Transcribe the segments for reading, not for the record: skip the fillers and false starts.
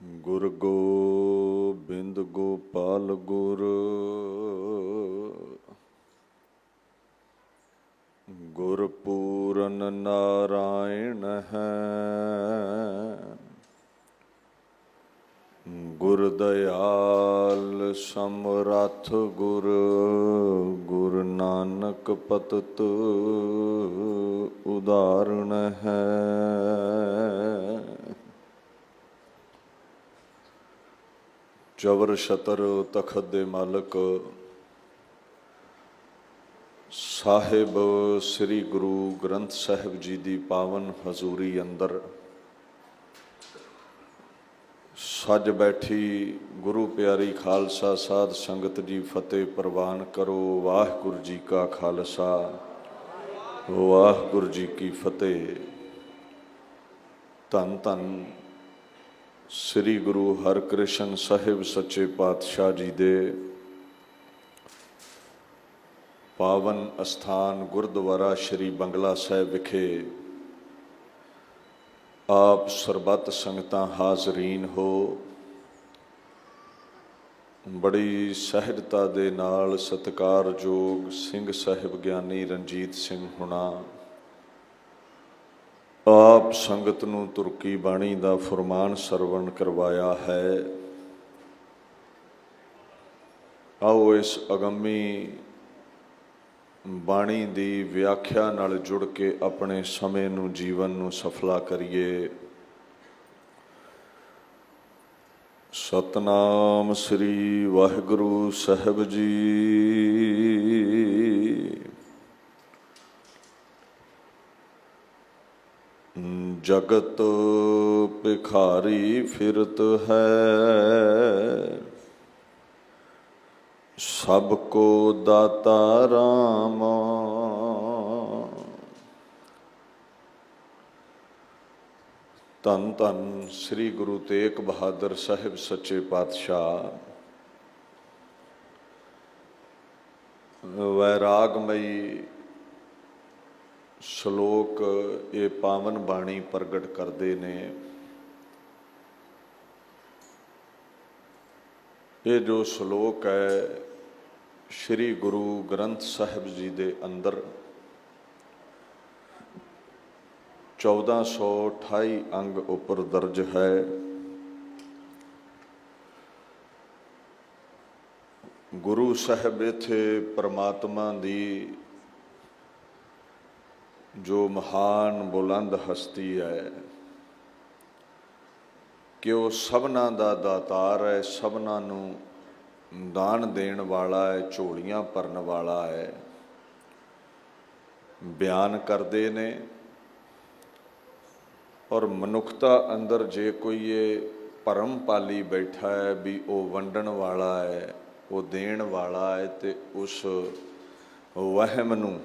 ਗੁਰ ਗੋਬਿੰਦ ਗੋਪਾਲ ਗੁਰ ਗੁਰਪੂਰਨ ਨਾਰਾਇਣ ਹੈ। ਗੁਰ ਦਇਆਲ ਸਮਰੱਥ ਗੁਰ ਗੁਰ ਨਾਨਕ ਪਤਿਤ ਉਦਾਹਰਣ ਹੈ। ਚਵਰ ਛਤਰ ਤਖਤ ਦੇ ਮਾਲਕ ਸਾਹਿਬ ਸ੍ਰੀ ਗੁਰੂ ਗ੍ਰੰਥ ਸਾਹਿਬ ਜੀ ਦੀ ਪਾਵਨ ਹਜ਼ੂਰੀ ਅੰਦਰ ਸੱਜ ਬੈਠੀ ਗੁਰੂ ਪਿਆਰੀ ਖਾਲਸਾ ਸਾਧ ਸੰਗਤ ਜੀ ਫਤਿਹ ਪ੍ਰਵਾਨ ਕਰੋ। ਵਾਹਿਗੁਰੂ ਜੀ ਕਾ ਖਾਲਸਾ ਵਾਹਿਗੁਰੂ ਜੀ ਕੀ ਫਤਿਹ। ਧੰਨ ਧੰਨ ਸ੍ਰੀ ਗੁਰੂ ਹਰਕ੍ਰਿਸ਼ਨ ਸਾਹਿਬ ਸੱਚੇ ਪਾਤਸ਼ਾਹ ਜੀ ਦੇ ਪਾਵਨ ਅਸਥਾਨ ਗੁਰਦੁਆਰਾ ਸ਼੍ਰੀ ਬੰਗਲਾ ਸਾਹਿਬ ਵਿਖੇ ਆਪ ਸਰਬੱਤ ਸੰਗਤਾਂ ਹਾਜ਼ਰੀਨ ਹੋ। ਬੜੀ ਸਹਿਜਤਾ ਦੇ ਨਾਲ ਸਤਿਕਾਰਯੋਗ ਸਿੰਘ ਸਾਹਿਬ ਗਿਆਨੀ ਰਣਜੀਤ ਸਿੰਘ ਹੁਣਾ ਆਪ ਸੰਗਤ ਨੂੰ ਤੁਰਕੀ ਬਾਣੀ ਦਾ ਫੁਰਮਾਨ ਸਰਵਣ ਕਰਵਾਇਆ ਹੈ। ਆਓ ਇਸ ਅਗੰਮੀ ਬਾਣੀ ਦੀ ਵਿਆਖਿਆ ਨਾਲ ਜੁੜ ਕੇ ਆਪਣੇ ਸਮੇਂ ਨੂੰ ਜੀਵਨ ਨੂੰ ਸਫਲਾ ਕਰੀਏ। ਸਤਨਾਮ ਸ੍ਰੀ ਵਾਹਿਗੁਰੂ ਸਾਹਿਬ ਜੀ। ਜਗਤ ਭਿਖਾਰੀ ਫਿਰਤ ਹੈ, ਸਭ ਕੋ ਦਾਤਾ ਰਾਮ। ਧੰਨ ਧੰਨ ਸ੍ਰੀ ਗੁਰੂ ਤੇਗ ਬਹਾਦਰ ਸਾਹਿਬ ਸੱਚੇ ਪਾਤਸ਼ਾਹ। ਵੈਰਾਗਮਈ ਸ਼ਲੋਕ ਇਹ ਪਾਵਨ ਬਾਣੀ ਪ੍ਰਗਟ ਕਰਦੇ ਨੇ। ਇਹ ਜੋ ਸ਼ਲੋਕ ਹੈ ਸ਼੍ਰੀ ਗੁਰੂ ਗ੍ਰੰਥ ਸਾਹਿਬ ਜੀ ਦੇ ਅੰਦਰ 1428 ਅੰਗ ਉੱਪਰ ਦਰਜ ਹੈ। ਗੁਰੂ ਸਾਹਿਬ ਇੱਥੇ ਪਰਮਾਤਮਾ ਦੀ ਜੋ ਮਹਾਨ ਬੁਲੰਦ ਹਸਤੀ ਹੈ ਕਿ ਉਹ ਸਭਨਾਂ ਦਾ ਦਾਤਾਰ ਹੈ, ਸਭਨਾਂ ਨੂੰ ਦਾਨ ਦੇਣ ਵਾਲਾ ਹੈ, ਝੋਲੀਆਂ ਭਰਨ ਵਾਲਾ ਹੈ, ਬਿਆਨ ਕਰਦੇ ਨੇ। ਔਰ ਮਨੁੱਖਤਾ ਅੰਦਰ ਜੇ ਕੋਈ ਇਹ ਭਰਮ ਪਾਲੀ ਬੈਠਾ ਹੈ ਵੀ ਉਹ ਵੰਡਣ ਵਾਲਾ ਹੈ, ਉਹ ਦੇਣ ਵਾਲਾ ਹੈ, ਤੇ ਉਸ ਵਹਿਮ ਨੂੰ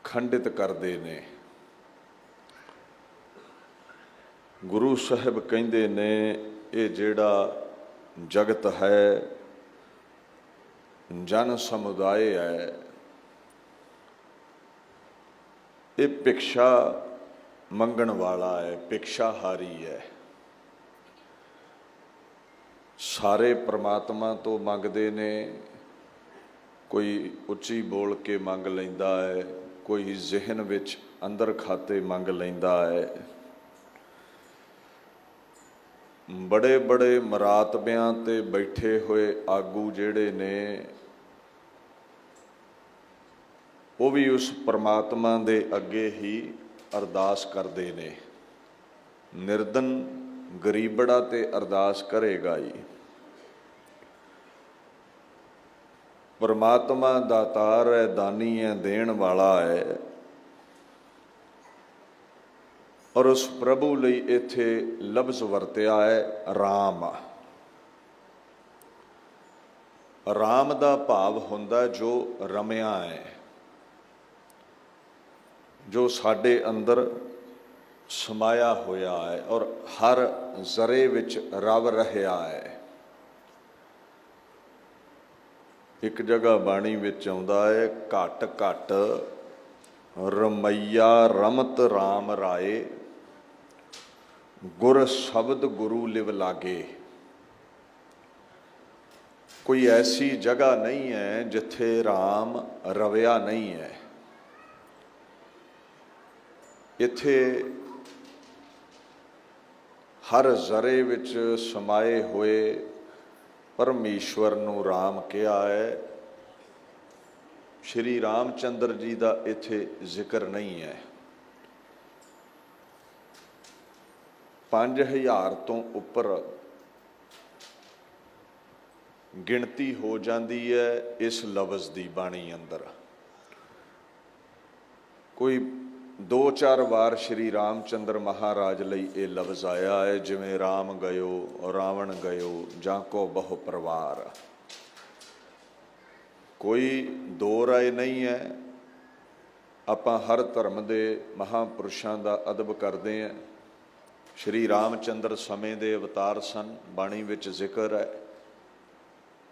ਖੰਡਿਤ ਕਰਦੇ ਨੇ। ਗੁਰੂ ਸਾਹਿਬ ਕਹਿੰਦੇ ਨੇ ਇਹ ਜਿਹੜਾ ਜਗਤ ਹੈ ਜਨ ਸਮੁਦਾਇ ਹੈ, ਇਹ ਭਿਕਸ਼ਾ ਮੰਗਣ ਵਾਲਾ ਹੈ, ਭਿਕਸ਼ਾਹਾਰੀ ਹੈ। ਸਾਰੇ ਪ੍ਰਮਾਤਮਾ ਤੋਂ ਮੰਗਦੇ ਨੇ, ਕੋਈ ਉੱਚੀ ਬੋਲ ਕੇ ਮੰਗ ਲੈਂਦਾ ਹੈ, ਕੋਈ ਜ਼ਿਹਨ ਵਿੱਚ ਅੰਦਰ ਖਾਤੇ ਮੰਗ ਲੈਂਦਾ ਹੈ। ਬੜੇ ਬੜੇ ਮਰਾਤਬਿਆਂ ਤੇ ਬੈਠੇ ਹੋਏ ਆਗੂ ਜਿਹੜੇ ਨੇ ਉਹ ਵੀ ਉਸ ਪਰਮਾਤਮਾ ਦੇ ਅੱਗੇ ਹੀ ਅਰਦਾਸ ਕਰਦੇ ਨੇ। ਨਿਰਧਨ ਗਰੀਬੜਾ ਤੇ ਅਰਦਾਸ ਕਰੇਗਾ ਹੀ। ਪਰਮਾਤਮਾ ਦਾਤਾਰ ਹੈ, ਦਾਨੀ ਹੈ, ਦੇਣ ਵਾਲਾ ਹੈ। ਔਰ ਉਸ ਪ੍ਰਭੂ ਲਈ ਇੱਥੇ ਲਫ਼ਜ਼ ਵਰਤਿਆ ਹੈ ਰਾਮ। ਰਾਮ ਦਾ ਭਾਵ ਹੁੰਦਾ ਜੋ ਰਮਿਆ ਹੈ, ਜੋ ਸਾਡੇ ਅੰਦਰ ਸਮਾਇਆ ਹੋਇਆ ਹੈ ਔਰ ਹਰ ਜ਼ਰੇ ਵਿੱਚ ਰਵ ਰਿਹਾ ਹੈ। ਇੱਕ ਜਗ੍ਹਾ ਬਾਣੀ ਵਿੱਚ ਆਉਂਦਾ ਹੈ ਘਟ ਘਟ ਰਮਈਆ ਰਮਤ ਰਾਮ ਰਾਏ गुर शब्द गुरु लिव लागे। कोई ऐसी जगह नहीं है जिथे राम रविया नहीं है। इत्थे हर जरे विच समाए हुए परमेश्वर नूं राम कहा है। श्री रामचंद्र जी का इत्थे जिक्र नहीं है। 5000 तो उपर गिणती हो जाती है इस लफ्ज़ की बाणी अंदर। कोई 2-4 बार श्री रामचंद्र महाराज लई ये लफ्ज़ आया है, जिवें राम गयो रावण गयो जाको बहु परिवार। कोई दो राय नहीं है। आपां हर धर्म के महापुरुषों का अदब करते हैं। श्री रामचंद्र समय के अवतार सन, बाणी विच जिक्र है,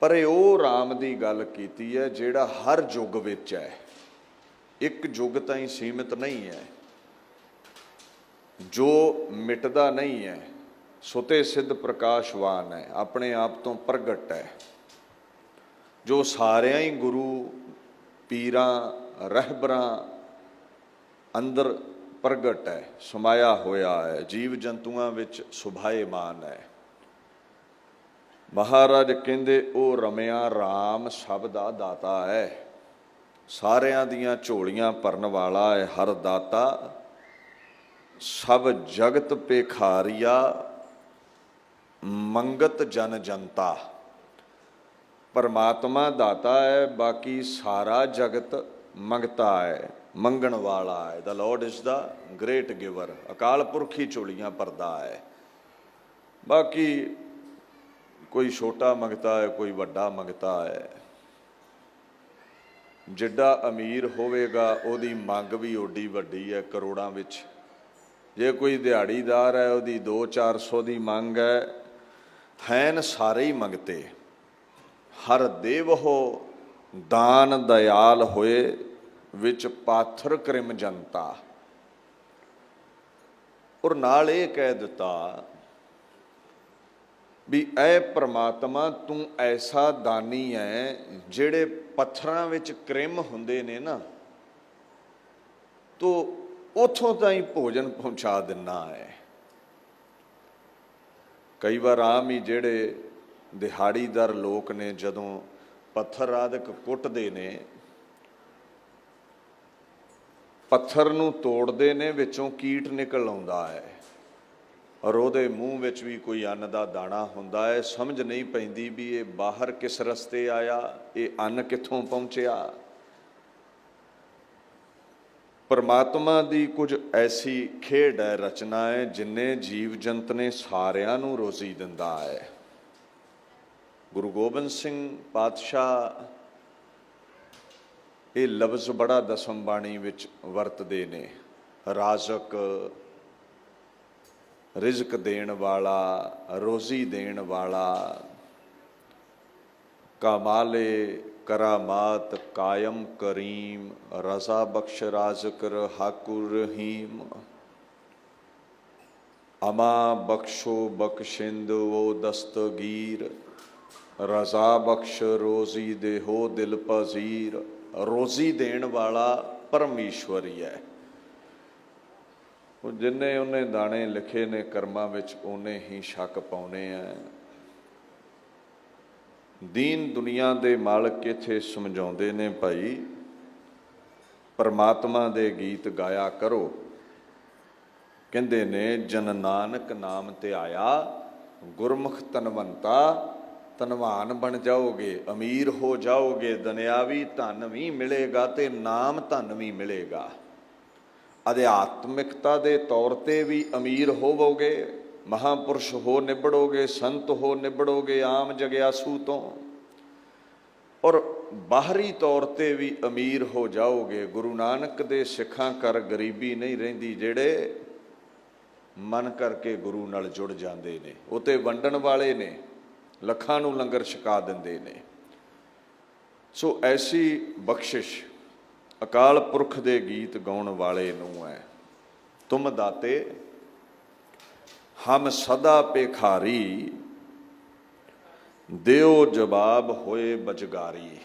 पर वो राम की गल कीती है जिहड़ा हर युग विच है। एक युग ताईं सीमित नहीं है, जो मिटदा नहीं है, सुते सिद्ध प्रकाशवान है, अपने आप तो प्रगट है, जो सारियां ही गुरु पीरां रहबरां अंदर प्रगट है, समाया होया है, जीव जंतुआं विच सुभाएमान है। महाराज कहंदे ओ रमिया राम सब दा दाता है, सारियां दियां झोलियां भरन वाला है, हर दाता सब जगत पेखारिया मंगत जन जनता। परमात्मा दाता है, बाकी सारा जगत मंगता है, मंगण वाला है। The Lord is the great giver. अकाल पुरख ही झोलियां भरदा है, बाकी कोई छोटा मंगता है, कोई वड्डा मंगता है। जिड्डा अमीर होवेगा उहदी मंग भी ओडी वड्डी है, करोड़ां विच। जे कोई दिहाड़ीदार है, उहदी 200-400 दी मंग है। सारे ही मंगते, हर देव हो दान दयाल होए, विच पाथर क्रिम जनता। और नाल ये कह दिता भी ऐ परमात्मा तू ऐसा दानी है, जिहड़े पत्थरां विच क्रिम हुंदे ने ना, तो उथों ताईं भोजन पहुँचा दिना है। कई बार आम ही जिहड़े दिहाड़ीदार लोग ने जदों पत्थर आदਿਕ कुटदे ने, पत्थर नूं तोड़दे ने, विचों कीट निकल आउंदा है, और ਉਹਦੇ ਮੂੰਹ ਵਿੱਚ भी कोई अन्न ਦਾ दाणा ਹੁੰਦਾ है। समझ नहीं पैंदी भी ये बाहर किस रस्ते आया, ये अन्न कित्थों पहुँचिया। परमात्मा दी कुछ ऐसी खेड है, रचना है, जिन्ने जीव जंत ने सारियां नूं रोजी दिंदा है। गुरु गोबिंद सिंह पातशाह ये लफ्ज़ बड़ा दसम बाणी विच वरतदे ने। राजक, रिजक देण वाला, रोजी देण वाला, कमाले करामात कायम करीम, रजा बख्श राजकर हाकुर रहीम। अमा बख्शो बख्शिंद वो दस्तगीर, रजा बख्श रोजी देहो दिल पजीर। रोजी देण वाला परमेश्वर ही है। जिन्ने उन्हें दाने लिखे ने कर्मां विच, उन्हें ही शक पाउने हैं। दीन दुनिया दे मालक इत्थे समझाउंदे ने, भाई परमात्मा दे गीत गाया करो। कहंदे ने जन नानक नाम ते आया, गुरमुख तनवंता, धनवान बन जाओगे, अमीर हो जाओगे, दुनियावी धन भी मिलेगा ते नाम धन भी मिलेगा। अध्यात्मिकता के तौर पर भी अमीर होवोगे, महापुरुष हो निबड़ोगे, संत हो निबड़ोगे आम जग्यासू तो, और बाहरी तौर पर भी अमीर हो जाओगे। गुरु नानक दे सिखां कर गरीबी नहीं रहिंदी, जेड़े मन करके गुरु नाल जुड़ जाते ने। उते वंडण वाले ने, लखां नूं लंगर छका दिंदे ने। सो ऐसी बख्शिश अकाल पुरख दे गीत गाउण वाले नूं है। तुम दाते ਹਮ ਸਦਾ ਭਿਖਾਰੀ, ਦਿਓ ਜਵਾਬ ਹੋਏ ਬਚਗਾਰੀ।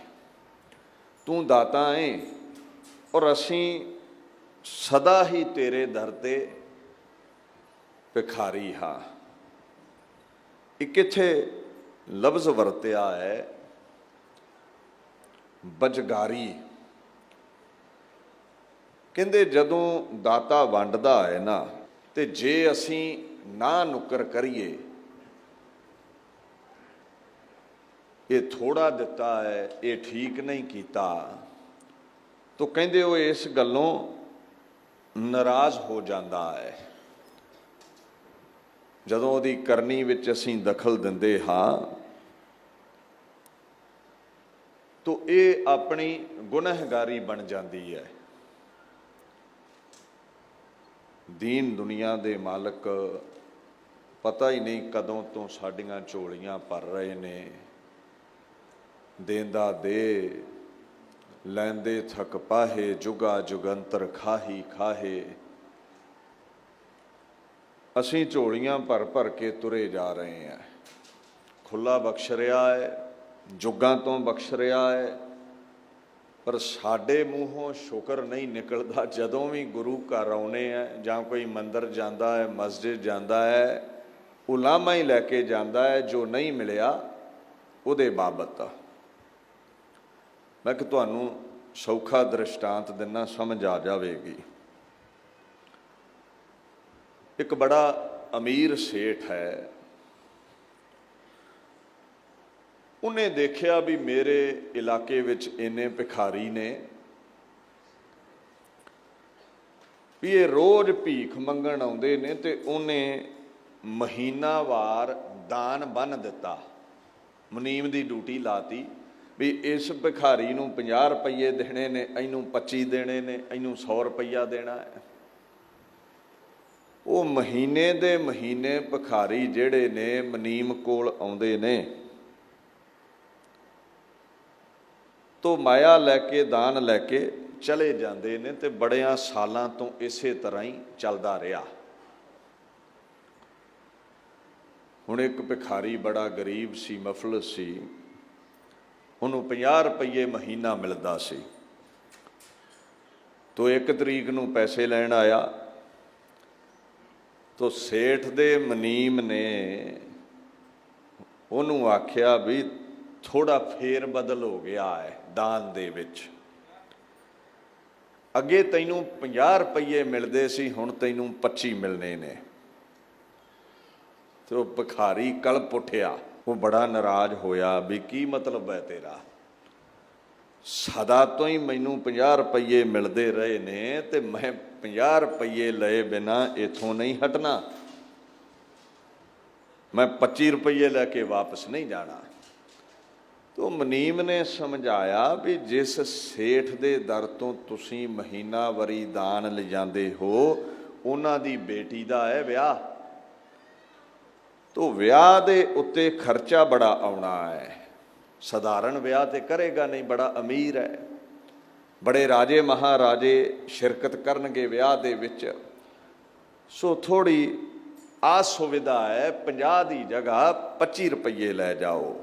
ਤੂੰ ਦਾਤਾ ਏ ਔਰ ਅਸੀਂ ਸਦਾ ਹੀ ਤੇਰੇ ਦਰ ਤੇ ਭਿਖਾਰੀ ਹਾਂ। ਇੱਕ ਇੱਥੇ ਲਫ਼ਜ਼ ਵਰਤਿਆ ਹੈ ਬਚਗਾਰੀ। ਕਹਿੰਦੇ ਜਦੋਂ ਦਾਤਾ ਵੰਡਦਾ ਹੈ ਨਾ, ਤੇ ਜੇ ਅਸੀਂ ਨਾ ਨੁੱਕਰ ਕਰੀਏ, ਇਹ ਥੋੜਾ ਦਿੱਤਾ ਹੈ, ਇਹ ਠੀਕ ਨਹੀਂ ਕੀਤਾ, ਤਾਂ ਕਹਿੰਦੇ ਉਹ ਇਸ ਗੱਲੋਂ ਨਾਰਾਜ਼ ਹੋ ਜਾਂਦਾ ਹੈ। ਜਦੋਂ ਉਹਦੀ ਕਰਨੀ ਵਿੱਚ ਅਸੀਂ ਦਖਲ ਦਿੰਦੇ ਹਾਂ ਤਾਂ ਇਹ ਆਪਣੀ ਗੁਨਾਹਗਾਰੀ ਬਣ ਜਾਂਦੀ ਹੈ। ਦੀਨ ਦੁਨੀਆ ਦੇ ਮਾਲਕ ਪਤਾ ਹੀ ਨਹੀਂ ਕਦੋਂ ਤੋਂ ਸਾਡੀਆਂ ਝੋਲੀਆਂ ਭਰ ਰਹੇ ਨੇ। ਦੇਂਦਾ ਦੇ, ਲੈਂਦੇ ਥਕ ਪਾਹੇ, ਜੁਗਾ ਜੁਗੰਤਰ ਖਾਹੀ ਖਾਹੇ। ਅਸੀਂ ਝੋਲੀਆਂ ਭਰ ਭਰ ਕੇ ਤੁਰੇ ਜਾ ਰਹੇ ਹਾਂ। ਖੁੱਲਾ ਬਖਸ਼ ਰਿਹਾ ਹੈ, ਜੁਗਾਂ ਤੋਂ ਬਖਸ਼ ਰਿਹਾ ਹੈ, ਪਰ ਸਾਡੇ ਮੂੰਹੋਂ ਸ਼ੁਕਰ ਨਹੀਂ ਨਿਕਲਦਾ। ਜਦੋਂ ਵੀ ਗੁਰੂ ਘਰ ਆਉਨੇ ਆ ਜਾਂ ਕੋਈ ਮੰਦਰ ਜਾਂਦਾ ਹੈ, ਮਸਜਿਦ ਜਾਂਦਾ ਹੈ, ਉਲਾਮਾ ਹੀ ਲੈ ਕੇ ਜਾਂਦਾ ਹੈ ਜੋ ਨਹੀਂ ਮਿਲਿਆ ਉਹਦੇ ਬਾਬਤ। ਮੈਂ ਕਿ ਤੁਹਾਨੂੰ ਸੌਖਾ ਦ੍ਰਿਸ਼ਟਾਂਤ ਦਿਨਾ, ਸਮਝ ਆ ਜਾਵੇਗੀ। ਇੱਕ ਬੜਾ ਅਮੀਰ ਸੇਠ ਹੈ, ਉਹਨੇ ਦੇਖਿਆ ਵੀ ਮੇਰੇ ਇਲਾਕੇ ਵਿੱਚ ਇੰਨੇ ਭਿਖਾਰੀ ਨੇ ਵੀ ਇਹ ਰੋਜ਼ ਭੀਖ ਮੰਗਣ ਆਉਂਦੇ ਨੇ, ਤੇ ਉਹਨੇ ਮਹੀਨਾਵਾਰ ਦਾਨ ਬੰਨ੍ਹ ਦਿੱਤਾ। ਮੁਨੀਮ ਦੀ ਡਿਊਟੀ ਲਾਤੀ ਵੀ ਇਸ ਭਿਖਾਰੀ ਨੂੰ 50 ਰੁਪਈਏ ਦੇਣੇ ਨੇ, ਇਹਨੂੰ 25 ਦੇਣੇ ਨੇ, ਇਹਨੂੰ 100 ਰੁਪਈਆ ਦੇਣਾ ਹੈ। ਉਹ ਮਹੀਨੇ ਦੇ ਮਹੀਨੇ ਭਿਖਾਰੀ ਜਿਹੜੇ ਨੇ ਮੁਨੀਮ ਕੋਲ ਆਉਂਦੇ ਨੇ, ਤੋ ਮਾਇਆ ਲੈ ਕੇ, ਦਾਨ ਲੈ ਕੇ ਚਲੇ ਜਾਂਦੇ ਨੇ, ਤੇ ਬੜਿਆਂ ਸਾਲਾਂ ਤੋਂ ਇਸੇ ਤਰ੍ਹਾਂ ਹੀ ਚੱਲਦਾ ਰਿਹਾ। ਹੁਣ ਇੱਕ ਭਿਖਾਰੀ ਬੜਾ ਗਰੀਬ ਸੀ, ਮਫਲਸ ਸੀ, ਉਹਨੂੰ 50 ਰੁਪਈਏ ਮਹੀਨਾ ਮਿਲਦਾ ਸੀ। ਤੋ 1 ਤਰੀਕ ਨੂੰ ਪੈਸੇ ਲੈਣ ਆਇਆ, ਤੋ ਸੇਠ ਦੇ ਮੁਨੀਮ ਨੇ ਉਹਨੂੰ ਆਖਿਆ ਵੀ ਥੋੜਾ ਫੇਰ ਬਦਲ ਹੋ ਗਿਆ ਹੈ ਦਾਨ ਦੇ ਵਿੱਚ। ਅੱਗੇ ਤੈਨੂੰ 50 ਰੁਪਈਏ ਮਿਲਦੇ ਸੀ, ਹੁਣ ਤੈਨੂੰ 25 ਮਿਲਣੇ ਨੇ। ਤੇ ਉਹ ਭਿਖਾਰੀ ਕਲਪ ਉੱਠਿਆ, ਉਹ ਬੜਾ ਨਾਰਾਜ਼ ਹੋਇਆ ਵੀ ਕੀ ਮਤਲਬ ਹੈ ਤੇਰਾ? ਸਦਾ ਤੋਂ ਹੀ ਮੈਨੂੰ 50 ਰੁਪਈਏ ਮਿਲਦੇ ਰਹੇ ਨੇ, ਤੇ ਮੈਂ 50 ਰੁਪਈਏ ਲਏ ਬਿਨਾਂ ਇੱਥੋਂ ਨਹੀਂ ਹਟਣਾ। ਮੈਂ 25 ਰੁਪਈਏ ਲੈ ਕੇ ਵਾਪਸ ਨਹੀਂ ਜਾਣਾ। ਤੋ ਮੁਨੀਮ ਨੇ ਸਮਝਾਇਆ ਵੀ ਜਿਸ ਸੇਠ ਦੇ ਦਰ ਤੋਂ ਤੁਸੀਂ ਮਹੀਨਾਵਾਰੀ ਦਾਨ ਲਿਜਾਂਦੇ ਹੋ, ਉਹਨਾਂ ਦੀ ਬੇਟੀ ਦਾ ਹੈ ਵਿਆਹ। ਤੋ ਵਿਆਹ ਦੇ ਉੱਤੇ ਖਰਚਾ ਬੜਾ ਆਉਣਾ ਹੈ। ਸਧਾਰਨ ਵਿਆਹ ਤੇ ਕਰੇਗਾ ਨਹੀਂ, ਬੜਾ ਅਮੀਰ ਹੈ। ਬੜੇ ਰਾਜੇ ਮਹਾਰਾਜੇ ਸ਼ਿਰਕਤ ਕਰਨਗੇ ਵਿਆਹ ਦੇ ਵਿੱਚ। ਸੋ ਥੋੜ੍ਹੀ ਅਸੁਵਿਧਾ ਹੈ, 50 ਦੀ ਜਗ੍ਹਾ 25 ਰੁਪਈਏ ਲੈ ਜਾਓ।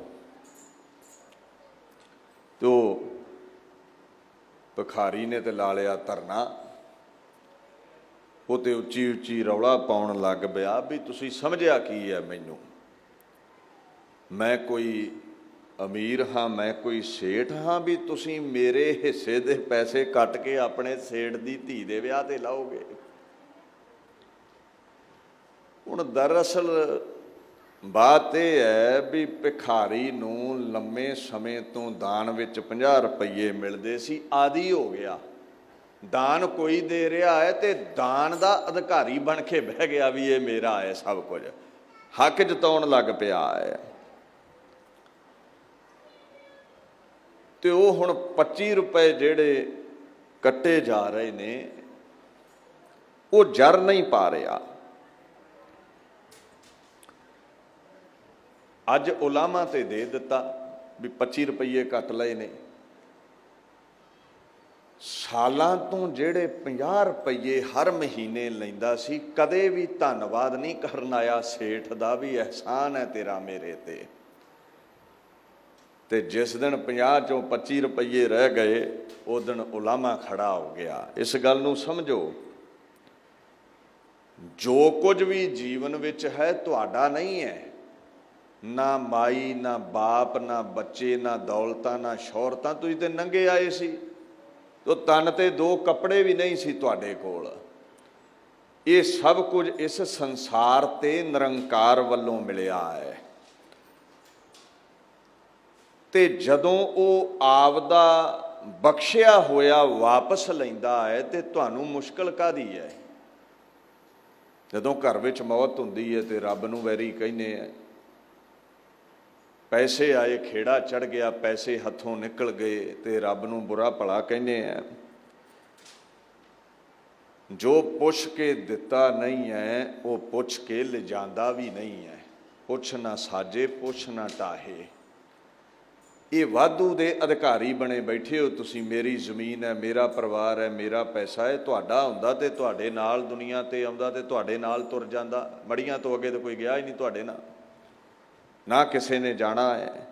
ਤੋ ਭਿਖਾਰੀ ਨੇ ਤੇ ਲਾ ਲਿਆ ਧਰਨਾ। ਉਹ ਤੇ ਉੱਚੀ ਉੱਚੀ ਰੌਲਾ ਪਾਉਣ ਲੱਗ ਪਿਆ ਵੀ ਤੁਸੀਂ ਸਮਝਿਆ ਕੀ ਹੈ ਮੈਨੂੰ? ਮੈਂ ਕੋਈ ਅਮੀਰ ਹਾਂ, ਮੈਂ ਕੋਈ ਸੇਠ ਹਾਂ ਵੀ ਤੁਸੀਂ ਮੇਰੇ ਹਿੱਸੇ ਦੇ ਪੈਸੇ ਕੱਟ ਕੇ ਆਪਣੇ ਸੇਠ ਦੀ ਧੀ ਦੇ ਵਿਆਹ ਤੇ ਲਾਓਗੇ? ਹੁਣ ਦਰਅਸਲ ਬਾਤ ਇਹ ਹੈ ਵੀ ਭਿਖਾਰੀ ਨੂੰ ਲੰਮੇ ਸਮੇਂ ਤੋਂ ਦਾਨ ਵਿੱਚ 50 ਰੁਪਈਏ ਮਿਲਦੇ ਸੀ, ਆਦੀ ਹੋ ਗਿਆ। ਦਾਨ ਕੋਈ ਦੇ ਰਿਹਾ ਹੈ ਤੇ ਦਾਨ ਦਾ ਅਧਿਕਾਰੀ ਬਣ ਕੇ ਬਹਿ ਗਿਆ ਵੀ ਇਹ ਮੇਰਾ ਹੈ ਸਭ ਕੁਝ, ਹੱਕ ਜਤਾਉਣ ਲੱਗ ਪਿਆ ਹੈ। ਤੇ ਉਹ ਹੁਣ 25 ਰੁਪਏ ਜਿਹੜੇ ਕੱਟੇ ਜਾ ਰਹੇ ਨੇ, ਉਹ ਜਰ ਨਹੀਂ ਪਾ ਰਿਹਾ। ਅੱਜ ਉਲਾਮਾ ਤੇ ਦੇ ਦਿੱਤਾ ਵੀ 25 ਰੁਪਈਏ ਕੱਟ ਲਏ ਨੇ। ਸਾਲਾਂ ਤੋਂ ਜਿਹੜੇ 50 ਰੁਪਏ ਹਰ ਮਹੀਨੇ ਲੈਂਦਾ ਸੀ, ਕਦੇ ਵੀ ਧੰਨਵਾਦ ਨਹੀਂ ਕਰਨ ਆਇਆ ਸੇਠ ਦਾ ਵੀ ਅਹਿਸਾਨ ਹੈ ਤੇਰਾ ਮੇਰੇ ਤੇ ਜਿਸ ਦਿਨ 50 ਚੋਂ 25 ਰੁਪਏ ਰਹਿ ਗਏ ਉਸ ਦਿਨ ਉਲਾਮਾ ਖੜਾ ਹੋ ਗਿਆ। ਇਸ ਗੱਲ ਨੂੰ ਸਮਝੋ, ਜੋ ਕੁਝ ਵੀ ਜੀਵਨ ਵਿੱਚ ਹੈ ਤੁਹਾਡਾ ਨਹੀਂ ਹੈ। ਨਾ ਮਾਈ, ਨਾ ਬਾਪ, ਨਾ ਬੱਚੇ, ਨਾ ਦੌਲਤਾਂ, ਨਾ ਸ਼ੌਹਰਤਾਂ। ਤੁਸੀਂ ਤੇ ਨੰਗੇ ਆਏ ਸੀ, ਤੋ ਤਨ ਤੇ 2 ਕੱਪੜੇ ਵੀ ਨਹੀਂ ਸੀ ਤੁਹਾਡੇ ਕੋਲ। ਇਹ ਸਭ ਕੁਝ ਇਸ ਸੰਸਾਰ ਤੇ ਨਿਰੰਕਾਰ ਵੱਲੋਂ ਮਿਲਿਆ ਹੈ। ਤੇ ਜਦੋਂ ਉਹ ਆਪਦਾ ਬਖਸ਼ਿਆ ਹੋਇਆ ਵਾਪਸ ਲੈਂਦਾ ਹੈ ਤੇ ਤੁਹਾਨੂੰ ਮੁਸ਼ਕਲ ਕਾਹਦੀ ਹੈ? ਜਦੋਂ ਘਰ ਵਿੱਚ ਮੌਤ ਹੁੰਦੀ ਹੈ ਤੇ ਰੱਬ ਨੂੰ ਵੈਰੀ ਕਹਿੰਦੇ ਆ। ਪੈਸੇ ਆਏ, ਖੇੜਾ ਚੜ ਗਿਆ, ਪੈਸੇ ਹੱਥੋਂ ਨਿਕਲ ਗਏ ਤੇ ਰੱਬ ਨੂੰ ਬੁਰਾ ਭਲਾ ਕਹਿੰਦੇ ਆ। ਜੋ ਪੁੱਛ ਕੇ ਦਿੱਤਾ ਨਹੀਂ ਹੈ ਉਹ ਪੁੱਛ ਕੇ ਲਿਜਾਂਦਾ ਵੀ ਨਹੀਂ ਹੈ। ਪੁੱਛ ਨਾ ਸਾਜੇ, ਪੁੱਛ ਨਾ ਟਾਹੇ। ਇਹ ਵਾਧੂ ਦੇ ਅਧਿਕਾਰੀ ਬਣੇ ਬੈਠੇ ਹੋ ਤੁਸੀਂ। ਮੇਰੀ ਜ਼ਮੀਨ ਹੈ, ਮੇਰਾ ਪਰਿਵਾਰ ਹੈ, ਮੇਰਾ ਪੈਸਾ ਹੈ। ਤੁਹਾਡਾ ਹੁੰਦਾ ਤੇ ਤੁਹਾਡੇ ਨਾਲ ਦੁਨੀਆ ਤੇ ਆਉਂਦਾ ਤੇ ਤੁਹਾਡੇ ਨਾਲ ਤੁਰ ਜਾਂਦਾ। ਮੜੀਆਂ ਤੋਂ ਅੱਗੇ ਤਾਂ ਕੋਈ ਗਿਆ ਹੀ ਨਹੀਂ ਤੁਹਾਡੇ ਨਾਲ, ਨਾ ਕਿਸੇ ਨੇ ਜਾਣਾ ਹੈ।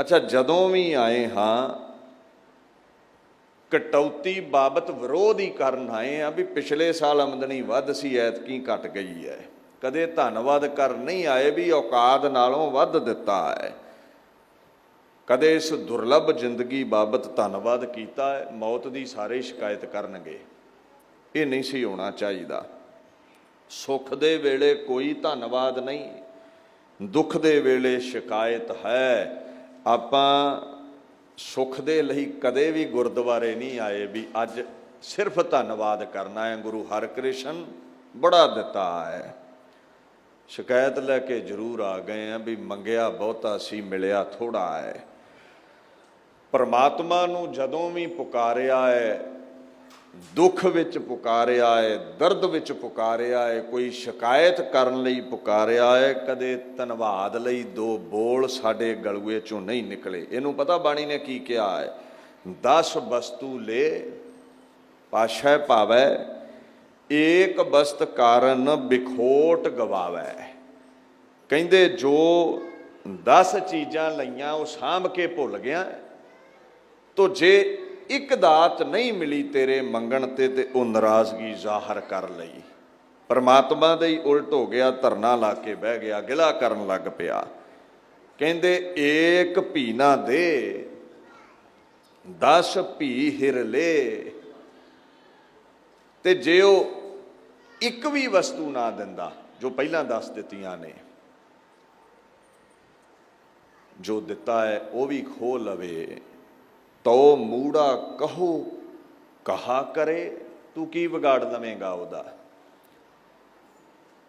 ਅੱਛਾ, ਜਦੋਂ ਵੀ ਆਏ ਹਾਂ ਕਟੌਤੀ ਬਾਬਤ ਵਿਰੋਧ ਹੀ ਕਰਨ ਆਏ ਆ ਵੀ ਪਿਛਲੇ ਸਾਲ ਆਮਦਨੀ ਵੱਧ ਸੀ, ਐਤਕੀ ਘਟ ਗਈ ਹੈ। ਕਦੇ ਧੰਨਵਾਦ ਕਰ ਨਹੀਂ ਆਏ ਵੀ ਔਕਾਤ ਨਾਲੋਂ ਵੱਧ ਦਿੱਤਾ ਹੈ। ਕਦੇ ਇਸ ਦੁਰਲੱਭ ਜ਼ਿੰਦਗੀ ਬਾਬਤ ਧੰਨਵਾਦ ਕੀਤਾ ਹੈ? ਮੌਤ ਦੀ ਸਾਰੇ ਸ਼ਿਕਾਇਤ ਕਰਨਗੇ। ਇਹ ਨਹੀਂ ਸੀ ਹੋਣਾ ਚਾਹੀਦਾ। ਸੁੱਖ ਦੇ ਵੇਲੇ ਕੋਈ ਧੰਨਵਾਦ ਨਹੀਂ, ਦੁੱਖ ਦੇ ਵੇਲੇ ਸ਼ਿਕਾਇਤ ਹੈ। ਆਪਾਂ ਸੁੱਖ ਦੇ ਲਈ ਕਦੇ ਵੀ ਗੁਰਦੁਆਰੇ ਨਹੀਂ ਆਏ ਵੀ ਅੱਜ ਸਿਰਫ ਧੰਨਵਾਦ ਕਰਨਾ ਹੈ। ਗੁਰੂ ਹਰਿਕ੍ਰਿਸ਼ਨ ਬੜਾ ਦਿੱਤਾ ਹੈ। ਸ਼ਿਕਾਇਤ ਲੈ ਕੇ ਜ਼ਰੂਰ ਆ ਗਏ ਆ ਵੀ ਮੰਗਿਆ ਬਹੁਤਾ ਸੀ, ਮਿਲਿਆ ਥੋੜਾ ਹੈ। ਪਰਮਾਤਮਾ ਨੂੰ ਜਦੋਂ ਵੀ ਪੁਕਾਰਿਆ ਹੈ, ਦੁੱਖ ਵਿੱਚ ਪੁਕਾਰਿਆ ਹੈ, ਦਰਦ ਵਿੱਚ ਪੁਕਾਰਿਆ ਹੈ, ਕੋਈ ਸ਼ਿਕਾਇਤ ਕਰਨ ਲਈ ਪੁਕਾਰਿਆ ਹੈ, ਕਦੇ ਧੰਨਵਾਦ ਲਈ 2 ਬੋਲ ਸਾਡੇ ਗਲੂਏ ਚੋਂ ਨਹੀਂ ਨਿਕਲੇ। ਇਹਨੂੰ ਪਤਾ ਬਾਣੀ ਨੇ ਕੀ ਕਿਹਾ ਹੈ? 10 ਵਸਤੂ ਲੈ ਪਾਸ਼ੈ ਭਾਵੈ, ਏਕ ਵਸਤ ਕਾਰਨ ਬਿਖੋਟ ਗਵਾਵੈ। ਕਹਿੰਦੇ ਜੋ 10 ਚੀਜ਼ਾਂ ਲਈਆਂ ਉਹ ਸਾਂਭ ਕੇ ਭੁੱਲ ਗਿਆ, ਤੋ ਜੇ ਇੱਕ ਦਾਤ ਨਹੀਂ ਮਿਲੀ ਤੇਰੇ ਮੰਗਣ ਤੇ ਉਹ ਨਾਰਾਜ਼ਗੀ ਜ਼ਾਹਰ ਕਰ ਲਈ। ਪਰਮਾਤਮਾ ਦੇ ਹੀ ਉਲਟ ਹੋ ਗਿਆ, ਧਰਨਾ ਲਾ ਕੇ ਬਹਿ ਗਿਆ, ਗਿਲਾ ਕਰਨ ਲੱਗ ਪਿਆ। ਕਹਿੰਦੇ ਏਕ ਭੀ ਨਾ ਦੇ 10 ਭੀ ਹਿਰ ਲੈ। ਤੇ ਜੇ ਉਹ ਇੱਕ ਵੀ ਵਸਤੂ ਨਾ ਦਿੰਦਾ ਜੋ ਪਹਿਲਾਂ 10 ਦਿੱਤੀਆਂ ਨੇ, ਜੋ ਦਿੱਤਾ ਹੈ ਉਹ ਵੀ ਖੋਹ ਲਵੇ, ਤੋ ਮੂੜਾ ਕਹੋ ਕਹਾ ਕਰੇ। ਤੂੰ ਕੀ ਵਿਗਾੜ ਲਵੇਂਗਾ ਉਹਦਾ?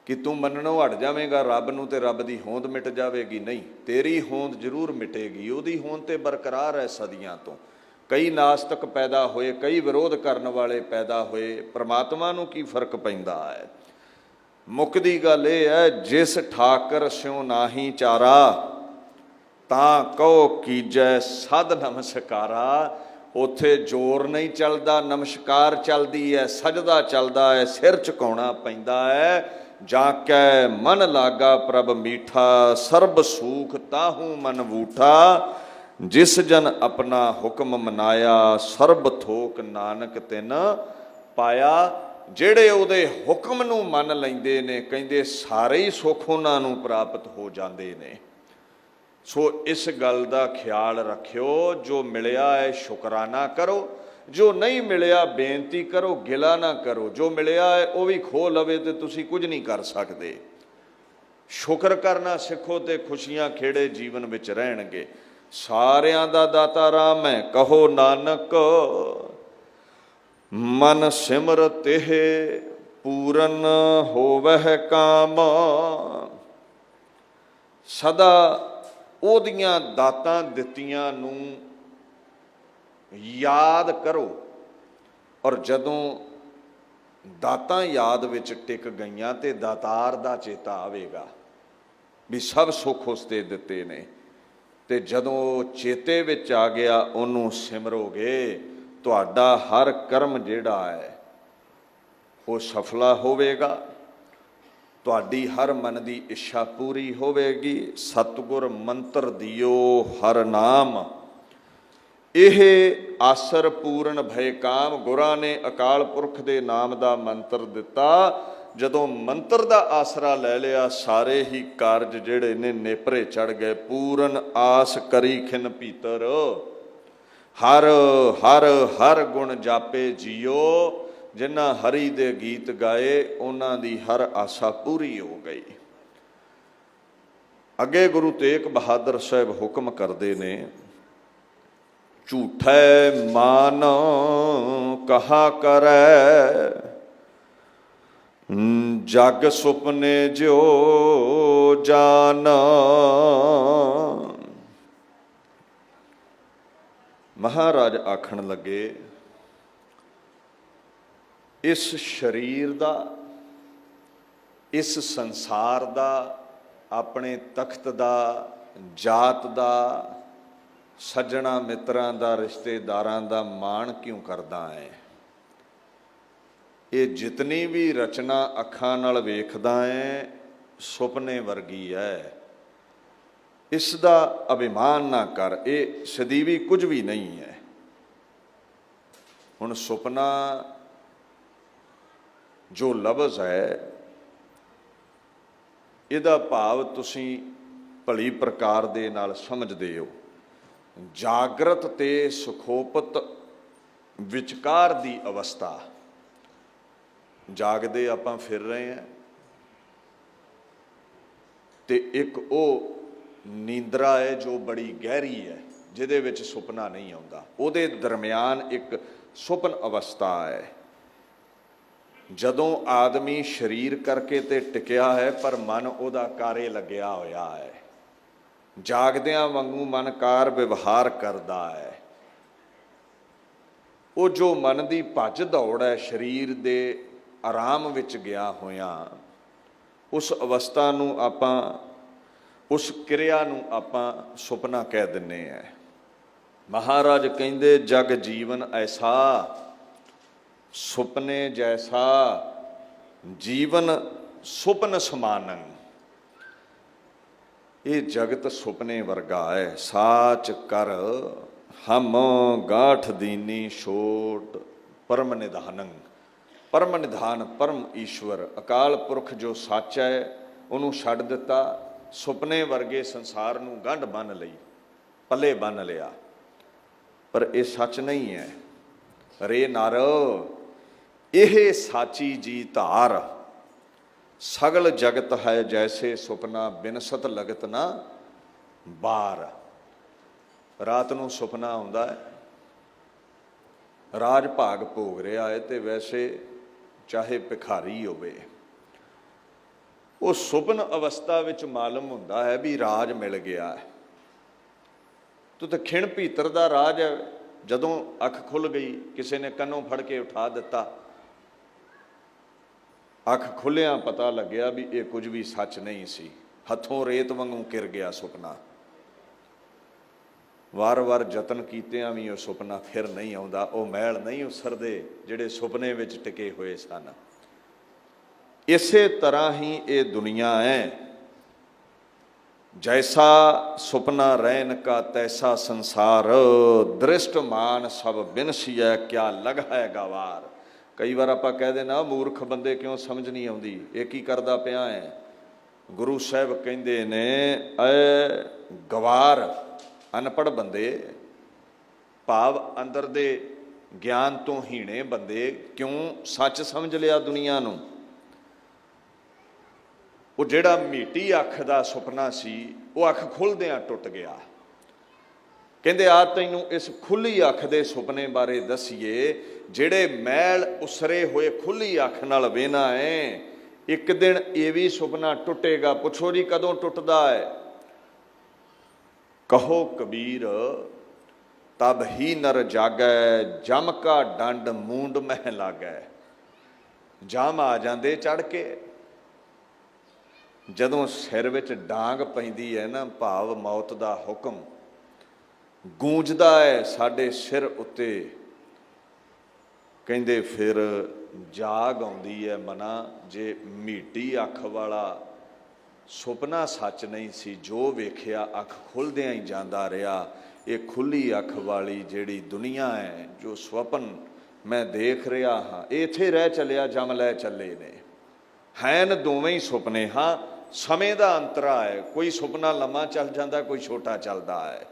ਕਿ ਤੂੰ ਮੰਨਣੋਂ ਹਟ ਜਾਵੇਂਗਾ ਰੱਬ ਨੂੰ ਤੇ ਰੱਬ ਦੀ ਹੋਂਦ ਮਿਟ ਜਾਵੇਗੀ? ਨਹੀਂ, ਤੇਰੀ ਹੋਂਦ ਜ਼ਰੂਰ ਮਿਟੇਗੀ। ਉਹਦੀ ਹੋਂਦ ਤੇ ਬਰਕਰਾਰ ਹੈ ਸਦੀਆਂ ਤੋਂ। ਕਈ ਨਾਸਤਕ ਪੈਦਾ ਹੋਏ, ਕਈ ਵਿਰੋਧ ਕਰਨ ਵਾਲੇ ਪੈਦਾ ਹੋਏ, ਪਰਮਾਤਮਾ ਨੂੰ ਕੀ ਫਰਕ ਪੈਂਦਾ ਹੈ? ਮੁੱਕਦੀ ਗੱਲ ਇਹ ਹੈ, ਜਿਸ ਠਾਕਰ ਸਿਉ ਨਾਹੀ ਚਾਰਾ ਤਾਂ ਕਹੋ ਕੀਜੈ ਸਦ ਨਮਸਕਾਰਾ। ਉੱਥੇ ਜ਼ੋਰ ਨਹੀਂ ਚੱਲਦਾ, ਨਮਸਕਾਰ ਚੱਲਦੀ ਹੈ, ਸਜਦਾ ਚੱਲਦਾ ਹੈ, ਸਿਰ ਝੁਕਾਉਣਾ ਪੈਂਦਾ ਹੈ। ਜਾਂ ਕੈ ਮਨ ਲਾਗਾ ਪ੍ਰਭ ਮੀਠਾ, ਸਰਬ ਸੂਖ ਤਾਹੂ ਮਨ ਵੂਠਾ। ਜਿਸ ਜਨ ਆਪਣਾ ਹੁਕਮ ਮਨਾਇਆ, ਸਰਬ ਥੋਕ ਨਾਨਕ ਤਿਨ ਪਾਇਆ। ਜਿਹੜੇ ਉਹਦੇ ਹੁਕਮ ਨੂੰ ਮੰਨ ਲੈਂਦੇ ਨੇ, ਕਹਿੰਦੇ ਸਾਰੇ ਹੀ ਸੁੱਖ ਉਹਨਾਂ ਨੂੰ ਪ੍ਰਾਪਤ ਹੋ ਜਾਂਦੇ ਨੇ। ਸੋ ਇਸ ਗੱਲ ਦਾ ਖਿਆਲ ਰੱਖਿਓ, ਜੋ ਮਿਲਿਆ ਹੈ ਸ਼ੁਕਰਾਨਾ ਕਰੋ, ਜੋ ਨਹੀਂ ਮਿਲਿਆ ਬੇਨਤੀ ਕਰੋ, ਗਿਲਾ ਨਾ ਕਰੋ। ਜੋ ਮਿਲਿਆ ਹੈ ਉਹ ਵੀ ਖੋਹ ਲਵੇ ਤੇ ਤੁਸੀਂ ਕੁਝ ਨਹੀਂ ਕਰ ਸਕਦੇ। ਸ਼ੁਕਰ ਕਰਨਾ ਸਿੱਖੋ ਤੇ ਖੁਸ਼ੀਆਂ ਖੇੜੇ ਜੀਵਨ ਵਿੱਚ ਰਹਿਣਗੇ। ਸਾਰਿਆਂ ਦਾ ਦਾਤਾ ਰਾਮ ਹੈ, ਕਹੋ ਨਾਨਕ ਮਨ ਸਿਮਰ ਤਿਹ ਪੂਰਨ ਹੋਵਹਿ ਕਾਮ। ਸਦਾ ਉਹਦੀਆਂ ਦਾਤਾਂ ਦਿੱਤੀਆਂ ਨੂੰ ਯਾਦ ਕਰੋ, ਔਰ ਜਦੋਂ ਦਾਤਾਂ ਯਾਦ ਵਿੱਚ ਟਿਕ ਗਈਆਂ ਤੇ ਦਾਤਾਰ ਦਾ ਚੇਤਾ ਆਵੇਗਾ ਵੀ ਸਭ ਸੁੱਖ ਉਸ ਤੇ ਦਿੱਤੇ ਨੇ। ਤੇ ਜਦੋਂ ਚੇਤੇ ਵਿੱਚ ਆ ਗਿਆ, ਉਹਨੂੰ ਸਿਮਰੋਗੇ, ਤੁਹਾਡਾ ਹਰ ਕਰਮ ਜਿਹੜਾ ਹੈ ਉਹ ਸਫਲਾ ਹੋਵੇਗਾ, ਤੁਹਾਡੀ ਹਰ ਮਨ ਦੀ ਇੱਛਾ ਪੂਰੀ ਹੋਵੇਗੀ। ਸਤਿਗੁਰ ਮੰਤਰ ਦਿਓ ਹਰ ਨਾਮ, ਇਹ ਆਸਰ ਪੂਰਨ ਭੈ ਕਾਮ। ਗੁਰਾਂ ਨੇ ਅਕਾਲ ਪੁਰਖ ਦੇ ਨਾਮ ਦਾ ਮੰਤਰ ਦਿੱਤਾ। ਜਦੋਂ ਮੰਤਰ ਦਾ ਆਸਰਾ ਲੈ ਲਿਆ, ਸਾਰੇ ਹੀ ਕਾਰਜ ਜਿਹੜੇ ਨੇ ਨੇਪਰੇ ਚੜ ਗਏ। ਪੂਰਨ ਆਸ ਕਰੀ ਖਿਨ ਭੀਤਰ, ਹਰ ਹਰ ਹਰ ਗੁਣ ਜਾਪੇ ਜੀਓ। ਜਿਨ੍ਹਾਂ ਹਰੀ ਦੇ ਗੀਤ ਗਾਏ, ਉਹਨਾਂ ਦੀ ਹਰ ਆਸਾ ਪੂਰੀ ਹੋ ਗਈ। ਅੱਗੇ ਗੁਰੂ ਤੇਗ ਬਹਾਦਰ ਸਾਹਿਬ ਹੁਕਮ ਕਰਦੇ ਨੇ, ਝੂਠੈ ਮਾਨ ਕਹਾ ਕਰੈ, ਜਗ ਸੁਪਨੇ ਜਿਉ ਜਾਨ। ਮਹਾਰਾਜ ਆਖਣ ਲੱਗੇ, ਇਸ ਸਰੀਰ ਦਾ, ਇਸ ਸੰਸਾਰ ਦਾ, ਆਪਣੇ ਤਖਤ ਦਾ, ਜਾਤ ਦਾ, ਸੱਜਣਾ ਮਿੱਤਰਾਂ ਦਾ, ਰਿਸ਼ਤੇਦਾਰਾਂ ਦਾ ਮਾਣ ਕਿਉਂ ਕਰਦਾ ਹੈ? ਇਹ ਜਿਤਨੀ ਵੀ ਰਚਨਾ ਅੱਖਾਂ ਨਾਲ ਵੇਖਦਾ ਹੈ, ਸੁਪਨੇ ਵਰਗੀ ਹੈ। ਇਸ ਦਾ ਅਭਿਮਾਨ ਨਾ ਕਰ, ਇਹ ਸਦੀਵੀ ਕੁਝ ਵੀ ਨਹੀਂ ਹੈ। ਹੁਣ ਸੁਪਨਾ ਜੋ ਲਫ਼ਜ਼ ਹੈ, ਇਹਦਾ ਭਾਵ ਤੁਸੀਂ ਭਲੀ ਪ੍ਰਕਾਰ ਦੇ ਨਾਲ ਸਮਝਦੇ ਹੋ। ਜਾਗਰਤ ਤੇ ਸੁਖੋਪਤ ਵਿਚਕਾਰ ਦੀ ਅਵਸਥਾ। ਜਾਗਦੇ ਆਪਾਂ ਫਿਰ ਰਹੇ ਹਾਂ, ਤੇ ਇੱਕ ਉਹ ਨੀਂਦਰਾ ਹੈ ਜੋ ਬੜੀ ਗਹਿਰੀ ਹੈ, ਜਿਹਦੇ ਵਿੱਚ ਸੁਪਨਾ ਨਹੀਂ ਆਉਂਦਾ। ਉਹਦੇ ਦਰਮਿਆਨ ਇੱਕ ਸੁਪਨ ਅਵਸਥਾ ਹੈ। ਜਦੋਂ ਆਦਮੀ ਸਰੀਰ ਕਰਕੇ ਤੇ ਟਿਕਿਆ ਹੈ, ਪਰ ਮਨ ਉਹਦਾ ਕਾਰੇ ਲੱਗਿਆ ਹੋਇਆ ਹੈ। ਜਾਗਦਿਆਂ ਵਾਂਗੂ ਮਨ ਕਾਰ ਵਿਵਹਾਰ ਕਰਦਾ ਹੈ। ਉਹ ਜੋ ਮਨ ਦੀ ਭੱਜ ਦੌੜ ਹੈ, ਸਰੀਰ ਦੇ ਆਰਾਮ ਵਿੱਚ ਗਿਆ ਹੋਇਆ, ਉਸ ਅਵਸਥਾ ਨੂੰ ਆਪਾਂ, ਉਸ ਕਿਰਿਆ ਨੂੰ ਆਪਾਂ ਸੁਪਨਾ ਕਹਿ ਦਿੰਦੇ ਹਾਂ। ਮਹਾਰਾਜ ਕਹਿੰਦੇ, ਜਗ ਜੀਵਨ ਐਸਾ ਸੁਪਨੇ ਜੈਸਾ, ਜੀਵਨ ਸੁਪਨ ਸਮਾਨੰ। ਇਹ ਜਗਤ ਸੁਪਨੇ ਵਰਗਾ ਹੈ। ਸਾਚ ਕਰ ਹਮ ਗਾਠ ਦੀਨੀ ਛੋਟ ਪਰਮ ਨਿਧਾਨੰ। ਪਰਮ ਨਿਧਾਨ, ਪਰਮ ਈਸ਼ਵਰ, ਅਕਾਲ ਪੁਰਖ ਜੋ ਸੱਚ ਹੈ, ਉਹਨੂੰ ਛੱਡ ਦਿੱਤਾ। ਸੁਪਨੇ ਵਰਗੇ ਸੰਸਾਰ ਨੂੰ ਗੰਢ ਬੰਨ੍ਹ ਲਈ, ਪੱਲੇ ਬੰਨ੍ਹ ਲਿਆ। ਪਰ ਇਹ ਸੱਚ ਨਹੀਂ ਹੈ। ਰੇ ਨਰ, ਇਹ ਸਾਚੀ ਜੀ ਧਾਰ। ਸਗਲ ਜਗਤ ਹੈ ਜੈਸੇ ਸੁਪਨਾ, ਬਿਨਸਤ ਲਗਤ ਨਾ ਬਾਰ। ਰਾਤ ਨੂੰ ਸੁਪਨਾ ਆਉਂਦਾ ਹੈ, ਰਾਜ ਭਾਗ ਭੋਗ ਰਿਹਾ ਹੈ, ਤੇ ਵੈਸੇ ਚਾਹੇ ਭਿਖਾਰੀ ਹੋਵੇ, ਉਹ ਸੁਪਨ ਅਵਸਥਾ ਵਿੱਚ ਮਾਲੂਮ ਹੁੰਦਾ ਹੈ ਵੀ ਰਾਜ ਮਿਲ ਗਿਆ ਹੈ। ਤੂੰ ਤਾਂ ਖਿਣ ਭੀਤਰ ਦਾ ਰਾਜ ਹੈ। ਜਦੋਂ ਅੱਖ ਖੁੱਲ ਗਈ, ਕਿਸੇ ਨੇ ਕੰਨੋਂ ਫੜ ਕੇ ਉਠਾ ਦਿੱਤਾ, ਅੱਖ ਖੁੱਲਿਆਂ ਪਤਾ ਲੱਗਿਆ ਵੀ ਇਹ ਕੁਝ ਵੀ ਸੱਚ ਨਹੀਂ ਸੀ। ਹੱਥੋਂ ਰੇਤ ਵਾਂਗੂ ਕਿਰ ਗਿਆ ਸੁਪਨਾ। ਵਾਰ-ਵਾਰ ਯਤਨ ਕੀਤਿਆਂ ਵੀ ਉਹ ਸੁਪਨਾ ਫਿਰ ਨਹੀਂ ਆਉਂਦਾ। ਉਹ ਮੈਲ ਨਹੀਂ ਉਸਰਦੇ ਜਿਹੜੇ ਸੁਪਨੇ ਵਿੱਚ ਟਿਕੇ ਹੋਏ ਸਨ। ਇਸੇ ਤਰ੍ਹਾਂ ਹੀ ਇਹ ਦੁਨੀਆ ਹੈ। ਜੈਸਾ ਸੁਪਨਾ ਰਹਿਨ ਕਾ ਤੈਸਾ ਸੰਸਾਰ, ਦ੍ਰਿਸ਼ਟ ਮਾਨ ਸਭ ਬਿਨਸੀਐ ਕਿਆ ਲਗ ਹੈ ਗਵਾਰ। ਕਈ ਵਾਰ ਆਪਾਂ ਕਹਿ ਦੇਣਾ, ਮੂਰਖ ਬੰਦੇ ਕਿਉਂ ਸਮਝ ਨਹੀਂ ਆਉਂਦੀ, ਇਹ ਕੀ ਕਰਦਾ ਪਿਆ ਹੈ। ਗੁਰੂ ਸਾਹਿਬ ਕਹਿੰਦੇ ਨੇ, ਐ ਗਵਾਰ, ਅਨਪੜ੍ਹ ਬੰਦੇ, ਭਾਵ ਅੰਦਰ ਦੇ ਗਿਆਨ ਤੋਂ ਹੀਣੇ ਬੰਦੇ, ਕਿਉਂ ਸੱਚ ਸਮਝ ਲਿਆ ਦੁਨੀਆ ਨੂੰ। ਉਹ ਜਿਹੜਾ ਮੀਟੀ ਅੱਖ ਦਾ ਸੁਪਨਾ ਸੀ, ਉਹ ਅੱਖ ਖੁੱਲਦਿਆਂ ਟੁੱਟ ਗਿਆ। ਕਹਿੰਦੇ, ਆ ਤੈਨੂੰ ਇਸ ਖੁੱਲੀ ਅੱਖ ਦੇ ਸੁਪਨੇ ਬਾਰੇ ਦੱਸੀਏ। ਜਿਹੜੇ ਮੈਲ ਉਸਰੇ ਹੋਏ ਖੁੱਲੀ ਅੱਖ ਨਾਲ ਵੇਨਾ ਹੈ, ਇੱਕ ਦਿਨ ਇਹ ਵੀ ਸੁਪਨਾ ਟੁੱਟੇਗਾ। ਪੁੱਛੋ ਜੀ ਕਦੋਂ ਟੁੱਟਦਾ ਹੈ? ਕਹੋ ਕਬੀਰ, ਤਬ ਹੀ ਨਰ ਜਾਗੈ, ਜਮ ਕਾ ਡੰਡ ਮੂੰਡ ਮਹਿ ਲਾਗੈ। ਜਮ ਆ ਜਾਂਦੇ ਚੜ ਕੇ। ਜਦੋਂ ਸਿਰ ਵਿੱਚ ਡਾਂਗ ਪੈਂਦੀ ਹੈ ਨਾ, ਭਾਵ ਮੌਤ ਦਾ ਹੁਕਮ ਗੂੰਜਦਾ ਹੈ ਸਾਡੇ ਸਿਰ ਉੱਤੇ, ਕਹਿੰਦੇ ਫਿਰ ਜਾਗ ਆਉਂਦੀ ਹੈ ਮਨਾ, ਜੇ ਮੀਟੀ ਅੱਖ ਵਾਲਾ ਸੁਪਨਾ ਸੱਚ ਨਹੀਂ ਸੀ, ਜੋ ਵੇਖਿਆ ਅੱਖ ਖੁੱਲ੍ਹਦਿਆਂ ਹੀ ਜਾਂਦਾ ਰਿਹਾ। ਇਹ ਖੁੱਲ੍ਹੀ ਅੱਖ ਵਾਲੀ ਜਿਹੜੀ ਦੁਨੀਆ ਹੈ, ਜੋ ਸੁਪਨ ਮੈਂ ਦੇਖ ਰਿਹਾ ਹਾਂ, ਇਹ ਇੱਥੇ ਰਹਿ ਚੱਲਿਆ ਜਮ ਲੈ ਚੱਲੇ ਨੇ। ਹੈਨ ਦੋਵੇਂ ਹੀ ਸੁਪਨੇ, ਹਾਂ ਸਮੇਂ ਦਾ ਅੰਤਰਾ ਹੈ, ਕੋਈ ਸੁਪਨਾ ਲੰਮਾ ਚੱਲ ਜਾਂਦਾ, ਕੋਈ ਛੋਟਾ ਚੱਲਦਾ ਹੈ।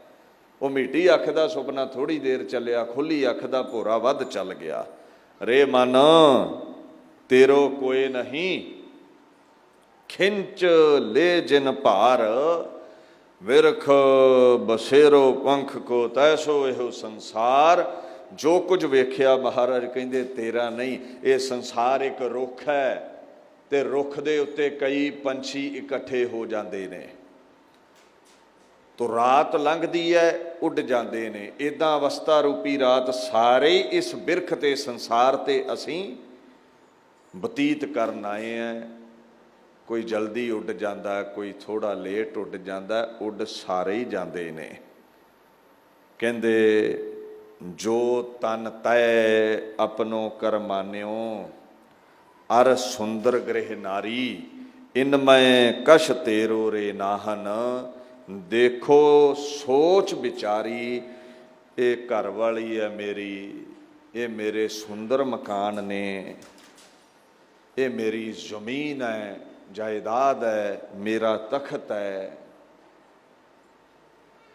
ਉਹ ਮੀਟੀ ਅੱਖ ਦਾ ਸੁਪਨਾ ਥੋੜ੍ਹੀ ਦੇਰ ਚੱਲਿਆ, ਖੁੱਲ੍ਹੀ ਅੱਖ ਦਾ ਭੋਰਾ ਵੱਧ ਚੱਲ ਗਿਆ। ਰੇ ਮਨ ਤੇਰੋ ਕੋਏ ਨਹੀਂ, ਖਿੰਚ ਲੈ ਜਿਨ ਭਾਰ, ਵਿਰਖ ਬਸੇਰੋ ਪੰਖ ਕੋ ਤੈਸੋ ਇਹੋ ਸੰਸਾਰ। ਜੋ ਕੁਝ ਵੇਖਿਆ ਮਹਾਰਾਜ ਕਹਿੰਦੇ ਤੇਰਾ ਨਹੀਂ, ਇਹ ਸੰਸਾਰ ਇੱਕ ਰੁੱਖ ਹੈ, ਤੇ ਰੁੱਖ ਦੇ ਉੱਤੇ ਕਈ ਪੰਛੀ ਇਕੱਠੇ ਹੋ ਜਾਂਦੇ ਨੇ, ਤੋ ਰਾਤ ਲੰਘਦੀ ਹੈ ਉੱਡ ਜਾਂਦੇ ਨੇ। ਇੱਦਾਂ ਅਵਸਥਾ ਰੂਪੀ ਰਾਤ ਸਾਰੇ ਇਸ ਬਿਰਖ ਤੇ ਸੰਸਾਰ ਤੇ ਅਸੀਂ ਬਤੀਤ ਕਰਨ ਆਏ ਹਾਂ। ਕੋਈ ਜਲਦੀ ਉੱਡ ਜਾਂਦਾ, ਕੋਈ ਥੋੜਾ ਲੇਟ ਉੱਡ ਜਾਂਦਾ, ਉੱਡ ਸਾਰੇ ਹੀ ਜਾਂਦੇ ਨੇ। ਕਹਿੰਦੇ ਜੋ ਤਨ ਤੈ ਆਪਣੋ ਕਰਮਾਨਿਓ, ਅਰ ਸੁੰਦਰ ਗ੍ਰਹਿ ਨਾਰੀ, ਇਨ ਮੈਂ ਕਛ ਤੇਰੋ ਰੇ ਨਾਹਨ। ਦੇਖੋ ਸੋਚ ਵਿਚਾਰੀ, ਇਹ ਘਰ ਵਾਲੀ ਹੈ ਮੇਰੀ, ਇਹ ਮੇਰੇ ਸੁੰਦਰ ਮਕਾਨ ਨੇ, ਇਹ ਮੇਰੀ ਜ਼ਮੀਨ ਹੈ, ਜਾਇਦਾਦ ਹੈ, ਮੇਰਾ ਤਖਤ ਹੈ।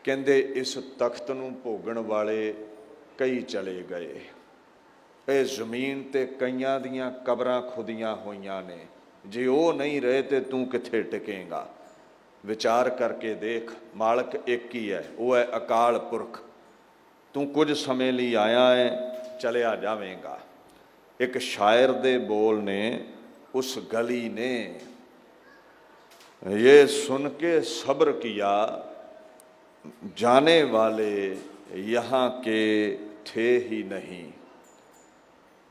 ਕਹਿੰਦੇ ਇਸ ਤਖਤ ਨੂੰ ਭੋਗਣ ਵਾਲੇ ਕਈ ਚਲੇ ਗਏ। ਇਹ ਜ਼ਮੀਨ ਤੇ ਕਈਆਂ ਦੀਆਂ ਕਬਰਾਂ ਖੁਦੀਆਂ ਹੋਈਆਂ ਨੇ। ਜੇ ਉਹ ਨਹੀਂ ਰਹੇ ਤੇ ਤੂੰ ਕਿੱਥੇ ਟਿਕੇਂਗਾ? ਵਿਚਾਰ ਕਰਕੇ ਦੇਖ, ਮਾਲਕ ਇੱਕ ਹੀ ਹੈ, ਉਹ ਹੈ ਅਕਾਲ ਪੁਰਖ। ਤੂੰ ਕੁਝ ਸਮੇਂ ਲਈ ਆਇਆ ਹੈ, ਚਲਿਆ ਜਾਵੇਂਗਾ। ਇੱਕ ਸ਼ਾਇਰ ਦੇ ਬੋਲ ਨੇ, ਉਸ ਗਲੀ ਨੇ ये सुन के सब्र किया, जाने वाले यहाँ के थे ही नहीं।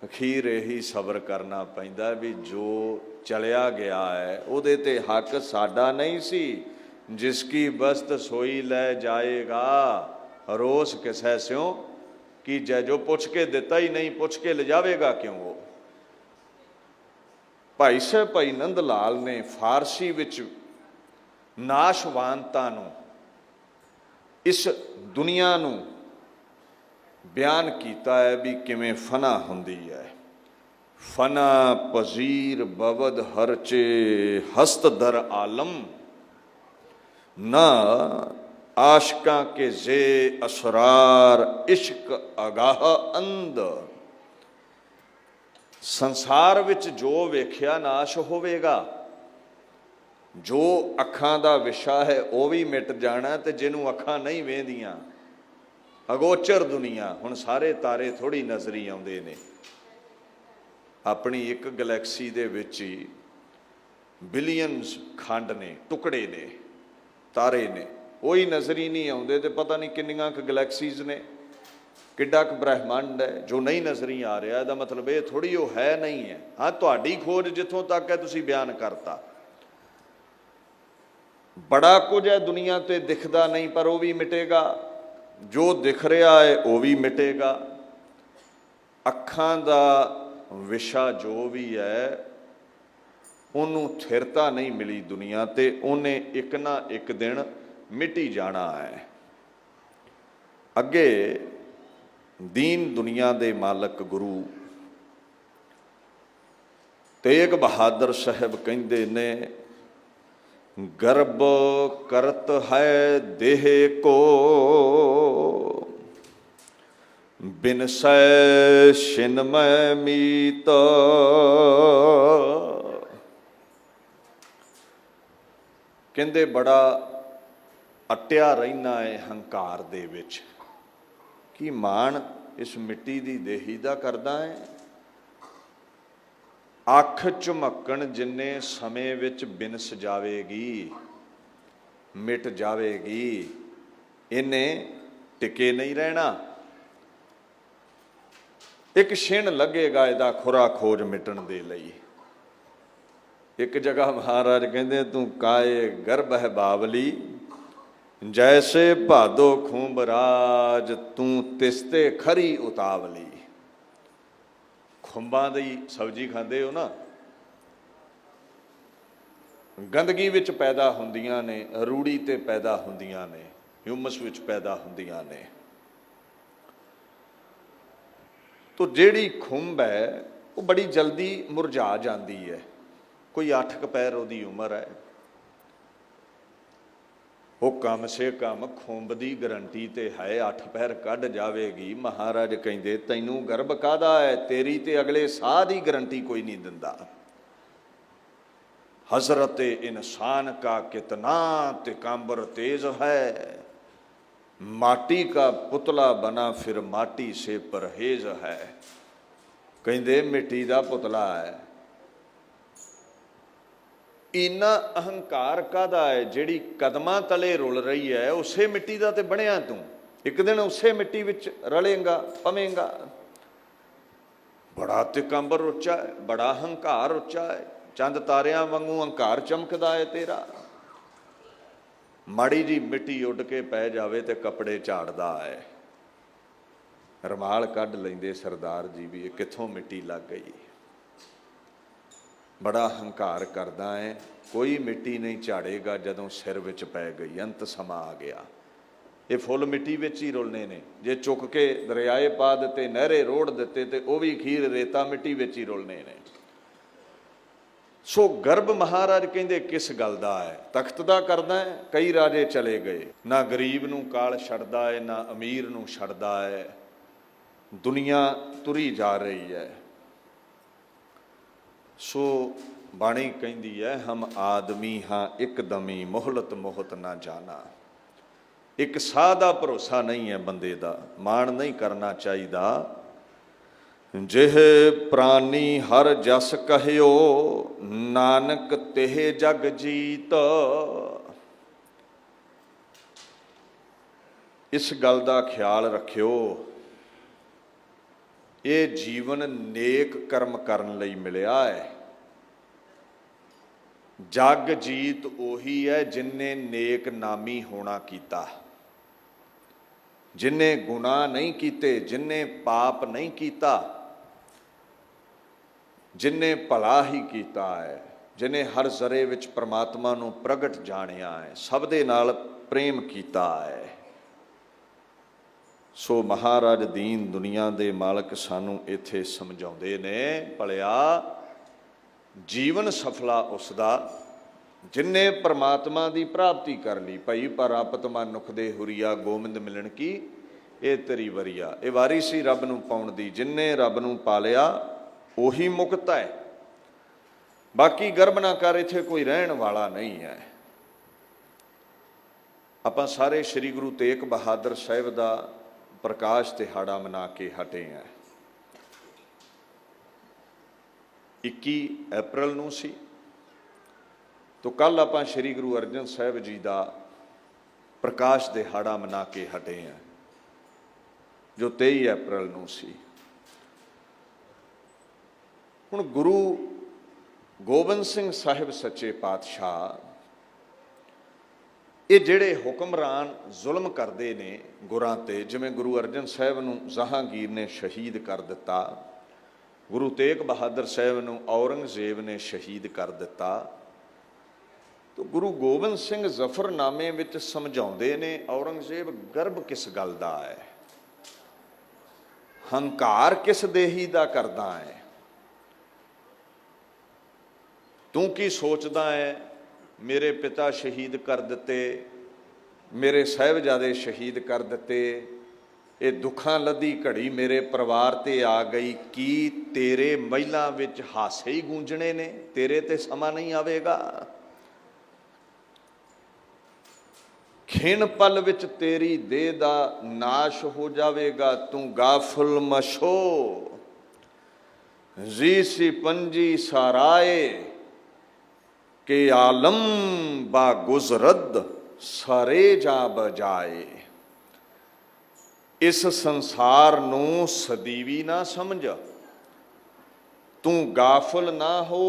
ਅਖੀਰ ਇਹੀ ਸਬਰ ਕਰਨਾ ਪੈਂਦਾ ਵੀ ਜੋ ਚਲਿਆ ਗਿਆ ਹੈ ਉਹਦੇ ਤੇ ਹੱਕ ਸਾਡਾ ਨਹੀਂ ਸੀ। ਜਿਸ ਕੀ ਬਸਤ ਸੋਈ ਲੈ ਜਾਏਗਾ, ਰੋਸ ਕਿਸੈ ਸਿਉ ਕੀ ਜੈ। ਜੋ ਪੁੱਛ ਕੇ ਦਿੱਤਾ ਹੀ ਨਹੀਂ, ਪੁੱਛ ਕੇ ਲਿਜਾਵੇਗਾ ਕਿਉਂ ਉਹ। ਭਾਈ ਸਾਹਿਬ ਭਾਈ ਨੰਦ ਲਾਲ ਨੇ ਫਾਰਸੀ ਵਿੱਚ ਨਾਸ਼ਵਾਨਤਾ ਨੂੰ, ਇਸ ਦੁਨੀਆ ਨੂੰ ਬਿਆਨ ਕੀਤਾ ਹੈ ਵੀ ਕਿਵੇਂ ਫਨਾ ਹੁੰਦੀ ਹੈ। ਫਨਾ ਪਜ਼ੀਰ ਬਵਦ ਹਰਚੇ ਹਸਤ ਦਰ ਆਲਮ, ਨਾ ਆਸ਼ਕਾਂ ਕੇ ਜ਼ੇ ਅਸਰਾਰ ਇਸ਼ਕ ਅਗਾਹ ਅੰਦ। ਸੰਸਾਰ ਵਿੱਚ ਜੋ ਵੇਖਿਆ ਨਾਸ਼ ਹੋਵੇਗਾ, ਜੋ ਅੱਖਾਂ ਦਾ ਵਿਸ਼ਾ ਹੈ ਉਹ ਵੀ ਮਿਟ ਜਾਣਾ, ਤੇ ਜਿਹਨੂੰ ਅੱਖਾਂ ਨਹੀਂ ਵੇਂਦੀਆਂ, ਅਗੋਚਰ ਦੁਨੀਆ। ਹੁਣ ਸਾਰੇ ਤਾਰੇ ਥੋੜ੍ਹੀ ਨਜ਼ਰੀ ਆਉਂਦੇ ਨੇ। ਆਪਣੀ ਇੱਕ ਗਲੈਕਸੀ ਦੇ ਵਿੱਚ ਹੀ ਬਿਲੀਅਨਸ ਖੰਡ ਨੇ, ਟੁਕੜੇ ਨੇ, ਤਾਰੇ ਨੇ, ਉਹੀ ਨਜ਼ਰੀ ਨਹੀਂ ਆਉਂਦੇ। ਤੇ ਪਤਾ ਨਹੀਂ ਕਿੰਨੀਆਂ ਕੁ ਗਲੈਕਸੀਜ਼ ਨੇ, ਕਿੱਡਾ ਕੁ ਬ੍ਰਹਿਮੰਡ ਹੈ ਜੋ ਨਹੀਂ ਨਜ਼ਰੀ ਆ ਰਿਹਾ। ਇਹਦਾ ਮਤਲਬ ਇਹ ਥੋੜ੍ਹੀ ਉਹ ਹੈ ਨਹੀਂ ਹੈ। ਹਾਂ, ਤੁਹਾਡੀ ਖੋਜ ਜਿੱਥੋਂ ਤੱਕ ਹੈ ਤੁਸੀਂ ਬਿਆਨ ਕਰਤਾ। ਬੜਾ ਕੁਝ ਹੈ ਦੁਨੀਆ ਤੇ ਦਿਖਦਾ ਨਹੀਂ, ਪਰ ਉਹ ਵੀ ਮਿਟੇਗਾ। ਜੋ ਦਿਖ ਰਿਹਾ ਹੈ ਉਹ ਵੀ ਮਿਟੇਗਾ। ਅੱਖਾਂ ਦਾ ਵਿਸ਼ਾ ਜੋ ਵੀ ਹੈ ਉਹਨੂੰ ਥਿਰਤਾ ਨਹੀਂ ਮਿਲੀ ਦੁਨੀਆ ਤੇ, ਉਹਨੇ ਇੱਕ ਨਾ ਇੱਕ ਦਿਨ ਮਿਟੀ ਜਾਣਾ ਹੈ। ਅੱਗੇ ਦੀਨ ਦੁਨੀਆ ਦੇ ਮਾਲਕ ਗੁਰੂ ਤੇਗ ਬਹਾਦਰ ਸਾਹਿਬ ਕਹਿੰਦੇ ਨੇ, ਗਰਬ ਕਰਤ ਹੈ ਦੇਹ ਕੋ, ਬਿਨਸੈ ਛਿਨਮੈ ਮੀਤ। ਕਹਿੰਦੇ ਬੜਾ ਅਟਿਆ ਰਹਿਣਾ ਹੈ ਹੰਕਾਰ ਦੇ ਵਿੱਚ। ਕੀ ਮਾਣ ਇਸ ਮਿੱਟੀ ਦੀ ਦੇਹੀ ਦਾ ਕਰਦਾ ਹੈ। ਅੱਖ ਝੁਮਕਣ ਜਿੰਨੇ ਸਮੇਂ ਵਿੱਚ ਬਿਨਸ ਜਾਵੇਗੀ, ਮਿਟ ਜਾਵੇਗੀ, ਇਹਨੇ ਟਿਕੇ ਨਹੀਂ ਰਹਿਣਾ। ਇੱਕ ਛਿਣ ਲੱਗੇਗਾ ਇਹਦਾ ਖੁਰਾ ਖੋਜ ਮਿਟਣ ਦੇ ਲਈ। ਇੱਕ ਜਗ੍ਹਾ ਮਹਾਰਾਜ ਕਹਿੰਦੇ, ਤੂੰ ਕਾਏ ਗਰਭ ਹੈ ਬਾਵਲੀ, ਜੈਸੇ ਭਾਦੋ ਖੂੰਬ ਰਾਜ, ਤੂੰ ਤਿਸਤੇ ਖਰੀ ਉਤਾਵਲੀ। ਖੁੰਬਾਂ ਦੀ ਸਬਜ਼ੀ ਖਾਂਦੇ ਹੋ ਨਾ, ਗੰਦਗੀ ਵਿੱਚ ਪੈਦਾ ਹੁੰਦੀਆਂ ਨੇ, ਰੂੜੀ ਤੇ ਪੈਦਾ ਹੁੰਦੀਆਂ ਨੇ, ਹਿਊਮਸ ਵਿੱਚ ਪੈਦਾ ਹੁੰਦੀਆਂ ਨੇ। ਤੋ ਜਿਹੜੀ ਖੁੰਬ ਹੈ ਉਹ ਬੜੀ ਜਲਦੀ ਮੁਰਝਾ ਜਾਂਦੀ ਹੈ। ਕੋਈ 8 ਕੁ ਪੈਰ ਉਹਦੀ ਉਮਰ ਹੈ। ਉਹ ਕਮ ਸੇ ਕਮ ਖੁੰਬ ਦੀ ਗਰੰਟੀ ਤੇ ਹੈ 8 ਪੈਰ ਕੱਢ ਜਾਵੇਗੀ। ਮਹਾਰਾਜ ਕਹਿੰਦੇ ਤੈਨੂੰ ਗਰਭ ਕਾਹਦਾ ਹੈ, ਤੇਰੀ ਤੇ ਅਗਲੇ ਸਾਹ ਦੀ ਗਰੰਟੀ ਕੋਈ ਨਹੀਂ ਦਿੰਦਾ। हजरत इंसान का कितना तिकाम्बर तेज है, माटी का पुतला बना फिर माटी से परहेज है। कहते मिट्टी का पुतला है। इन्ना अहंकार कादा है, जिहड़ी कदमां तले रुल रही है उसे मिट्टी का ते बनिया तू, एक दिन उसे मिट्टी विच रलेगा पवेगा। बड़ा तिकाम्बर उच्चा है, बड़ा अहंकार उच्चा है, चंद तारियां वांगू हंकार चमकदा है तेरा। माड़ी जी मिट्टी उड के पै जावे ते कपड़े झाड़दा है। रमाल कढ लैंदे सरदार जी भी कित्थों मिट्टी लग गई। बड़ा हंकार करदा है, कोई मिट्टी नहीं झाड़ेगा जदों सिर विच पै गई। अंत समा आ गया। ये फुल मिट्टी विच ही रुलने ने। जे चुक के दरियाए पा दिते, नहरे रोड़ दिते ते वो भी खीर रेता मिट्टी विच ही रुलने ने। सो गर्भ महाराज कहते किस गल दा है, तख्त दा करदा है। कई राजे चले गए, ना गरीब नूं काल छड्डदा है, ना अमीर नूं छड्डदा है। दुनिया तुरी जा रही है। सो बाणी कहती है हम आदमी हाँ एकदमी मोहलत मोहत ना जाना। एक साह दा भरोसा नहीं है बंदे दा, माण नहीं करना चाहिदा। जिह प्राणी हर जस कहियो, नानक तेह जग जीत। इस गल का ख्याल रखियो, ये जीवन नेक कर्म करन लई मिलिया है। जग जीत उही है जिन्ने नेक नामी होना कीता, जिन्ने गुनाह नहीं कीते, जिन्ने पाप नहीं कीता, जिन्ने भला ही कीता है, जिन्ने हर जरे विच परमात्मा नूं प्रगट जाणिया है, सब दे नाल प्रेम कीता है। सो महाराज दीन दुनिया दे मालक सानू इत्थे समझाउंदे ने, भलिया जीवन सफला उसदा जिन्ने परमात्मा की प्राप्ति कर ली। भाई परापतमा नुख दे हुरिया गोबिंद मिलन की ये तेरी वरिया। ये वारी सी रब नूं पाउण दी। जिन्ने रब नूं पा लिया ਉਹੀ ਮੁਕਤ ਹੈ। ਬਾਕੀ ਗਰਭ ਨਾ ਕਰ, ਇੱਥੇ ਕੋਈ ਰਹਿਣ ਵਾਲਾ ਨਹੀਂ ਹੈ। ਆਪਾਂ ਸਾਰੇ ਸ੍ਰੀ ਗੁਰੂ ਤੇਗ ਬਹਾਦਰ ਸਾਹਿਬ ਦਾ ਪ੍ਰਕਾਸ਼ ਦਿਹਾੜਾ ਮਨਾ ਕੇ ਹਟੇ ਹਾਂ। 21 ਅਪ੍ਰੈਲ ਨੂੰ ਸੀ, तो कल आप श्री गुरु अर्जन साहब जी का प्रकाश दिहाड़ा मना के हटे हैं, जो 23 अप्रैल नूं सी। हुण गुरु गोबिंद सिंह साहिब सच्चे पातशाह ये जिहड़े हुक्मरान जुल्म करते ने गुरां ते, जिवें गुरु अर्जन साहिब नूं जहांगीर ने शहीद कर दिता, गुरु तेग बहादुर साहिब नूं औरंगजेब ने शहीद कर दिता, तो गुरु गोबिंद सिंह जफरनामे विच समझाउंदे ने औरंगजेब गर्भ किस गल दा है, हंकार किस देही दा करदा है, तू की सोचदा है, मेरे पिता शहीद कर दिते, मेरे साहिबजादे शहीद कर दिते, ये दुखां लदी घड़ी मेरे परिवार ते आ गई, की तेरे महिलां विच हासे ही गूंजणे ने, तेरे ते समा नहीं आवेगा, खिण पल विच तेरी देह दा नाश हो जावेगा, तू गाफुल मशो जी सी पंजी साराए के आलम बा गुजरद सारे जा बजाए। इस संसार नूं सदीवी ना समझ, तू गाफुल ना हो,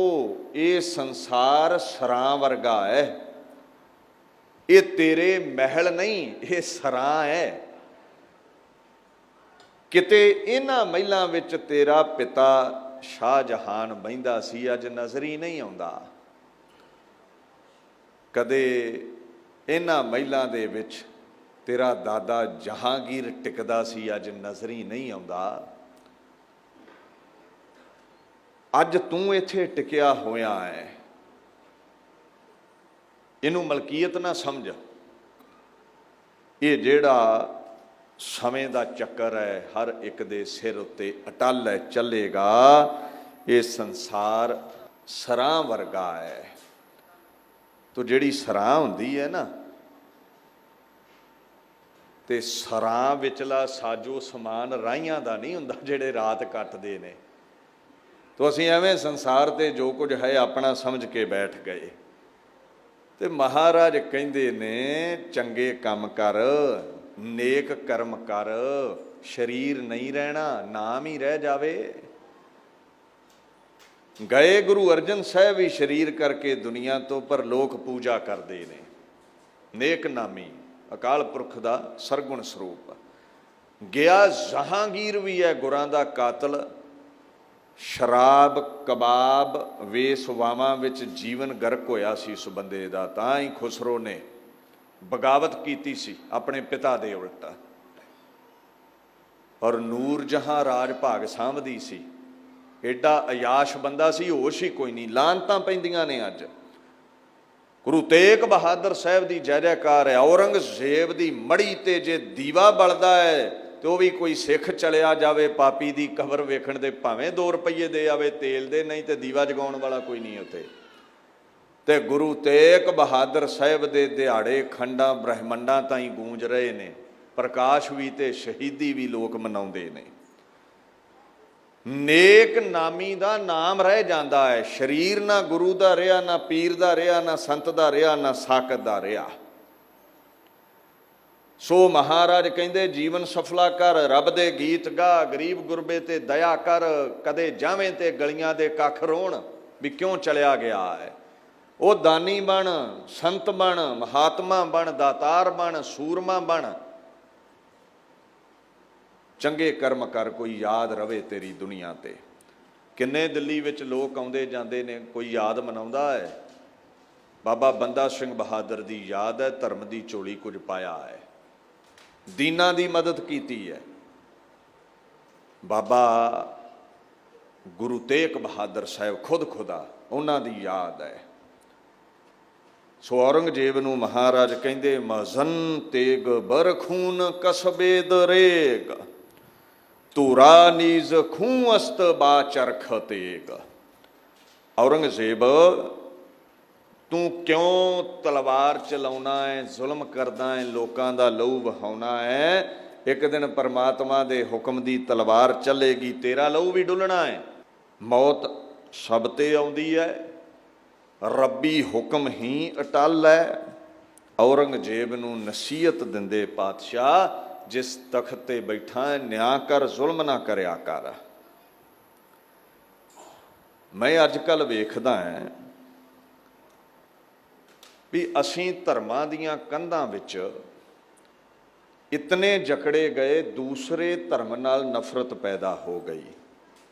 ये संसार सरां वर्गा है, ये तेरे महल नहीं, ये सरां है, किते इन्हां महलां विच तेरा पिता ਸ਼ਾਹਜਹਾਨ ਬਹਿੰਦਾ ਸੀ ਅੱਜ ਨਜ਼ਰ ਹੀ ਨਹੀਂ ਆਉਂਦਾ। ਕਦੇ ਇਹਨਾਂ ਮਹਿਲਾਂ ਦੇ ਵਿੱਚ ਤੇਰਾ ਦਾਦਾ ਜਹਾਂਗੀਰ ਟਿਕਦਾ ਸੀ, ਅੱਜ ਨਜ਼ਰ ਹੀ ਨਹੀਂ ਆਉਂਦਾ। ਅੱਜ ਤੂੰ ਇੱਥੇ ਟਿਕਿਆ ਹੋਇਆ ਹੈ, ਇਹਨੂੰ ਮਲਕੀਅਤ ਨਾ ਸਮਝ। ਇਹ ਜਿਹੜਾ ਸਮੇਂ ਦਾ ਚੱਕਰ ਹੈ ਹਰ ਇੱਕ ਦੇ ਸਿਰ ਉੱਤੇ ਅਟੱਲ ਹੈ, ਚੱਲੇਗਾ। ਇਹ ਸੰਸਾਰ ਸਰਾਂ ਵਰਗਾ ਹੈ। ਤੋ ਜਿਹੜੀ ਸਰਾਂ ਹੁੰਦੀ ਹੈ ਨਾ, ਤੇ ਸਰਾਂ ਵਿਚਲਾ ਸਾਜੋ ਸਮਾਨ ਰਾਹੀਆਂ ਦਾ ਨਹੀਂ ਹੁੰਦਾ ਜਿਹੜੇ ਰਾਤ ਕੱਟਦੇ ਨੇ। ਤੋ ਅਸੀਂ ਐਵੇਂ ਸੰਸਾਰ ਤੇ ਜੋ ਕੁਝ ਹੈ ਆਪਣਾ ਸਮਝ ਕੇ ਬੈਠ ਗਏ। ਤੇ ਮਹਾਰਾਜ ਕਹਿੰਦੇ ਨੇ ਚੰਗੇ ਕੰਮ ਕਰ, ਨੇਕ ਕਰਮ ਕਰ, ਸਰੀਰ ਨਹੀਂ ਰਹਿਣਾ, ਨਾਮ ਹੀ ਰਹਿ ਜਾਵੇ। ਗਏ ਗੁਰੂ ਅਰਜਨ ਸਾਹਿਬ ਵੀ ਸਰੀਰ ਕਰਕੇ ਦੁਨੀਆ ਤੋਂ, ਪਰ ਲੋਕ ਪੂਜਾ ਕਰਦੇ ਨੇ। ਨੇਕ ਨਾਮੀ ਅਕਾਲ ਪੁਰਖ ਦਾ ਸਰਗੁਣ ਸਰੂਪ ਗਿਆ। ਜਹਾਂਗੀਰ ਵੀ ਹੈ ਗੁਰਾਂ ਦਾ ਕਾਤਲ। ਸ਼ਰਾਬ ਕਬਾਬ ਵੇਸਵਾਵਾਂ ਵਿੱਚ ਜੀਵਨ ਗਰਕ ਹੋਇਆ ਸੀ ਉਸ ਬੰਦੇ ਦਾ। ਤਾਂ ਹੀ ਖੁਸਰੋ ਨੇ ਬਗਾਵਤ ਕੀਤੀ ਸੀ ਆਪਣੇ ਪਿਤਾ ਦੇ ਉਲਟ। ਔਰ ਨੂਰ ਜਹਾਂ ਰਾਜ ਭਾਗ ਸਾਂਭਦੀ ਸੀ। ਐਡਾ ਅਯਾਸ਼ ਬੰਦਾ ਸੀ, ਹੋਸ਼ ਹੀ ਕੋਈ ਨਹੀਂ। ਲਾਹਨਤਾਂ ਪੈਂਦੀਆਂ ਨੇ ਅੱਜ। ਗੁਰੂ ਤੇਗ ਬਹਾਦਰ ਸਾਹਿਬ ਦੀ ਜੈ ਜੈਕਾਰ ਹੈ। ਔਰੰਗਜ਼ੇਬ ਦੀ ਮੜੀ ਤੇ ਜੇ ਦੀਵਾ ਬਲਦਾ ਹੈ ਤੇ ਉਹ ਵੀ ਕੋਈ ਸਿੱਖ ਚਲਿਆ ਜਾਵੇ ਪਾਪੀ ਦੀ ਕਬਰ ਵੇਖਣ ਦੇ, ਭਾਵੇਂ 2 ਰੁਪਈਏ ਦੇ ਆਵੇ ਤੇਲ ਦੇ, ਨਹੀਂ ਤੇ ਦੀਵਾ ਜਗਾਉਣ ਵਾਲਾ ਕੋਈ ਨਹੀਂ ਉੱਥੇ। ਤੇ ਗੁਰੂ ਤੇਗ ਬਹਾਦਰ ਸਾਹਿਬ ਦੇ ਦਿਹਾੜੇ ਖੰਡਾਂ ਬ੍ਰਹਿਮੰਡਾਂ ਤਾਈਂ ਗੂੰਜ ਰਹੇ ਨੇ। ਪ੍ਰਕਾਸ਼ ਵੀ ਤੇ ਸ਼ਹੀਦੀ ਵੀ ਲੋਕ ਮਨਾਉਂਦੇ ਨੇ। ਨੇਕ ਨਾਮੀ ਦਾ ਨਾਮ ਰਹਿ ਜਾਂਦਾ ਹੈ। ਸਰੀਰ ਨਾ ਗੁਰੂ ਦਾ ਰਿਹਾ, ਨਾ ਪੀਰ ਦਾ ਰਿਹਾ, ਨਾ ਸੰਤ ਦਾ ਰਿਹਾ, ਨਾ ਸਾਕਤ ਦਾ ਰਿਹਾ। ਸੋ ਮਹਾਰਾਜ ਕਹਿੰਦੇ ਜੀਵਨ ਸਫਲਾ ਕਰ, ਰੱਬ ਦੇ ਗੀਤ ਗਾ, ਗਰੀਬ ਗੁਰਬੇ ਤੇ ਦਇਆ ਕਰ। ਕਦੇ ਜਾਵੇਂ ਤੇ ਗਲੀਆਂ ਦੇ ਕੱਖ ਰੋਣ ਵੀ ਕਿਉਂ ਚਲਿਆ ਗਿਆ ਹੈ। ਉਹ ਦਾਨੀ ਬਣ, ਸੰਤ ਬਣ, ਮਹਾਤਮਾ ਬਣ, ਦਾਤਾਰ ਬਣ, ਸੂਰਮਾ ਬਣ। ਚੰਗੇ ਕਰਮ ਕਰ, ਕੋਈ ਯਾਦ ਰਵੇ ਤੇਰੀ ਦੁਨੀਆ ਤੇ। ਕਿੰਨੇ ਦਿੱਲੀ ਵਿੱਚ ਲੋਕ ਆਉਂਦੇ ਜਾਂਦੇ ਨੇ, ਕੋਈ ਯਾਦ ਮਨਾਉਂਦਾ ਹੈ? ਬਾਬਾ ਬੰਦਾ ਸਿੰਘ ਬਹਾਦਰ ਦੀ ਯਾਦ ਹੈ। ਧਰਮ ਦੀ ਝੋਲੀ ਕੁਝ ਪਾਇਆ ਹੈ, ਦੀਨਾਂ ਦੀ ਮਦਦ ਕੀਤੀ ਹੈ। ਬਾਬਾ ਗੁਰੂ ਤੇਗ ਬਹਾਦਰ ਸਾਹਿਬ ਖੁਦ ਖੁਦਾ, ਉਹਨਾਂ ਦੀ ਯਾਦ ਹੈ। ਸੋ ਔਰੰਗਜ਼ੇਬ ਨੂੰ ਮਹਾਰਾਜ ਕਹਿੰਦੇ ਮਜ਼ਨ ਤੇਗ ਬਰਖੂਨ ਕਸਬੇ ਦਰੇਗ, ਧੂਰਾ ਨੀਜ਼ ਖੂਹ ਅਸਤ ਬਾ ਚਰਖ ਤੇਗ। ਔਰੰਗਜ਼ੇਬ ਤੂੰ ਕਿਉਂ ਤਲਵਾਰ ਚਲਾਉਣਾ ਹੈ, ਜ਼ੁਲਮ ਕਰਦਾ ਹੈ, ਲੋਕਾਂ ਦਾ ਲਹੂ ਵਹਾਉਣਾ ਹੈ। ਇੱਕ ਦਿਨ ਪਰਮਾਤਮਾ ਦੇ ਹੁਕਮ ਦੀ ਤਲਵਾਰ ਚੱਲੇਗੀ, ਤੇਰਾ ਲਹੂ ਵੀ ਡੁੱਲਣਾ ਹੈ। ਮੌਤ ਸਭ ਤੇ ਆਉਂਦੀ ਹੈ, ਰੱਬੀ ਹੁਕਮ ਹੀ ਅਟੱਲ ਹੈ। ਔਰੰਗਜ਼ੇਬ ਨੂੰ ਨਸੀਹਤ ਦਿੰਦੇ ਪਾਤਸ਼ਾਹ, ਜਿਸ ਤਖਤ ਤੇ ਬੈਠਾ ਹੈ ਨਿਆਂ ਕਰ, ਜ਼ੁਲਮ ਨਾ ਕਰਿਆ ਕਰ। ਮੈਂ ਅੱਜ ਕੱਲ੍ਹ ਵੇਖਦਾ ਹਾਂ ਵੀ ਅਸੀਂ ਧਰਮਾਂ ਦੀਆਂ ਕੰਧਾਂ ਵਿੱਚ ਇਤਨੇ ਜਕੜੇ ਗਏ, ਦੂਸਰੇ ਧਰਮ ਨਾਲ ਨਫ਼ਰਤ ਪੈਦਾ ਹੋ ਗਈ।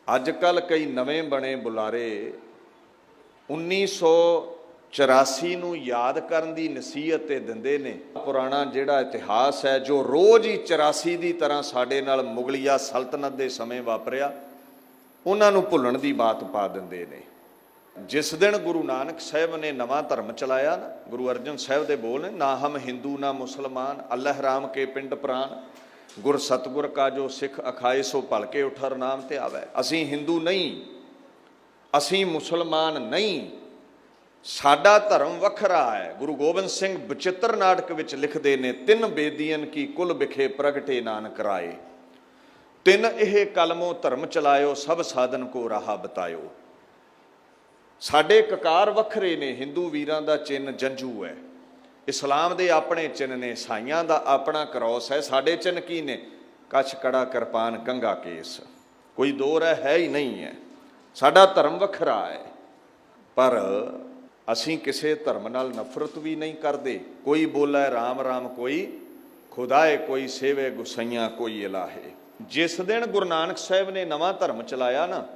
ਅੱਜ ਕੱਲ੍ਹ ਕਈ ਨਵੇਂ ਬਣੇ ਬੁਲਾਰੇ 1984 ਨੂੰ ਯਾਦ ਕਰਨ ਦੀ ਨਸੀਹਤ ਤੇ ਦਿੰਦੇ ਨੇ। ਪੁਰਾਣਾ ਜਿਹੜਾ ਇਤਿਹਾਸ ਹੈ, ਜੋ ਰੋਜ਼ ਹੀ 84 ਦੀ ਤਰ੍ਹਾਂ ਸਾਡੇ ਨਾਲ ਮੁਗਲਿਆ ਸਲਤਨਤ ਦੇ ਸਮੇਂ ਵਾਪਰਿਆ, ਉਹਨਾਂ ਨੂੰ ਭੁੱਲਣ ਦੀ ਬਾਤ ਪਾ ਦਿੰਦੇ ਨੇ। ਜਿਸ ਦਿਨ ਗੁਰੂ ਨਾਨਕ ਸਾਹਿਬ ਨੇ ਨਵਾਂ ਧਰਮ ਚਲਾਇਆ ਨਾ, ਗੁਰੂ ਅਰਜਨ ਸਾਹਿਬ ਦੇ ਬੋਲ ਨੇ, ਨਾ ਹਮ ਹਿੰਦੂ ਨਾ ਮੁਸਲਮਾਨ, ਅੱਲਾਹ ਰਾਮ ਕੇ ਪਿੰਡ ਪ੍ਰਾਨ, ਗੁਰ ਸਤਗੁਰ ਕਾ ਜੋ ਸਿੱਖ ਅਖਾਏ ਸੋ ਭਲ ਕੇ ਉਠਰ ਨਾਮ ਤੇ ਆਵੇ। ਅਸੀਂ ਹਿੰਦੂ ਨਹੀਂ, ਅਸੀਂ ਮੁਸਲਮਾਨ ਨਹੀਂ, ਸਾਡਾ ਧਰਮ ਵੱਖਰਾ ਹੈ। ਗੁਰੂ ਗੋਬਿੰਦ ਸਿੰਘ ਬਚਿੱਤਰ ਨਾਟਕ ਵਿੱਚ ਲਿਖਦੇ ਨੇ, 3 ਬੇਦੀਨ ਕੀ ਕੁਲ ਵਿਖੇ ਪ੍ਰਗਟੇ ਨਾਨਕ ਰਾਏ, 3 ਇਹ ਕਲਮੋ ਧਰਮ ਚਲਾਇਓ, ਸਭ ਸਾਧਨ ਕੋ ਰਾਹ ਬਤਾਇਓ। ਸਾਡੇ ਕਕਾਰ ਵੱਖਰੇ ਨੇ। ਹਿੰਦੂ ਵੀਰਾਂ ਦਾ ਚਿੰਨ੍ਹ ਜੰਝੂ ਹੈ, ਇਸਲਾਮ ਦੇ ਆਪਣੇ ਚਿੰਨ੍ਹ ਨੇ, ਸਾਈਆਂ ਦਾ ਆਪਣਾ ਕਰੌਸ ਹੈ। ਸਾਡੇ ਚਿੰਨ੍ਹ ਕੀ ਨੇ? ਕੱਛ ਕੜਾ ਕਿਰਪਾਨ ਕੰਘਾ ਕੇਸ। ਕੋਈ ਦੋ ਰਹਿ ਹੈ ਹੀ ਨਹੀਂ ਹੈ। ਸਾਡਾ ਧਰਮ ਵੱਖਰਾ ਹੈ, ਪਰ ਅਸੀਂ ਕਿਸੇ ਧਰਮ ਨਾਲ ਨਫ਼ਰਤ ਵੀ ਨਹੀਂ ਕਰਦੇ। ਕੋਈ ਬੋਲੇ ਰਾਮ ਰਾਮ, ਕੋਈ ਖੁਦਾਏ, ਕੋਈ ਸੇਵੇ ਗੁਸਈਆਂ, ਕੋਈ ਇਲਾਹੇ। ਜਿਸ ਦਿਨ ਗੁਰੂ ਨਾਨਕ ਸਾਹਿਬ ਨੇ ਨਵਾਂ ਧਰਮ ਚਲਾਇਆ ਨਾ,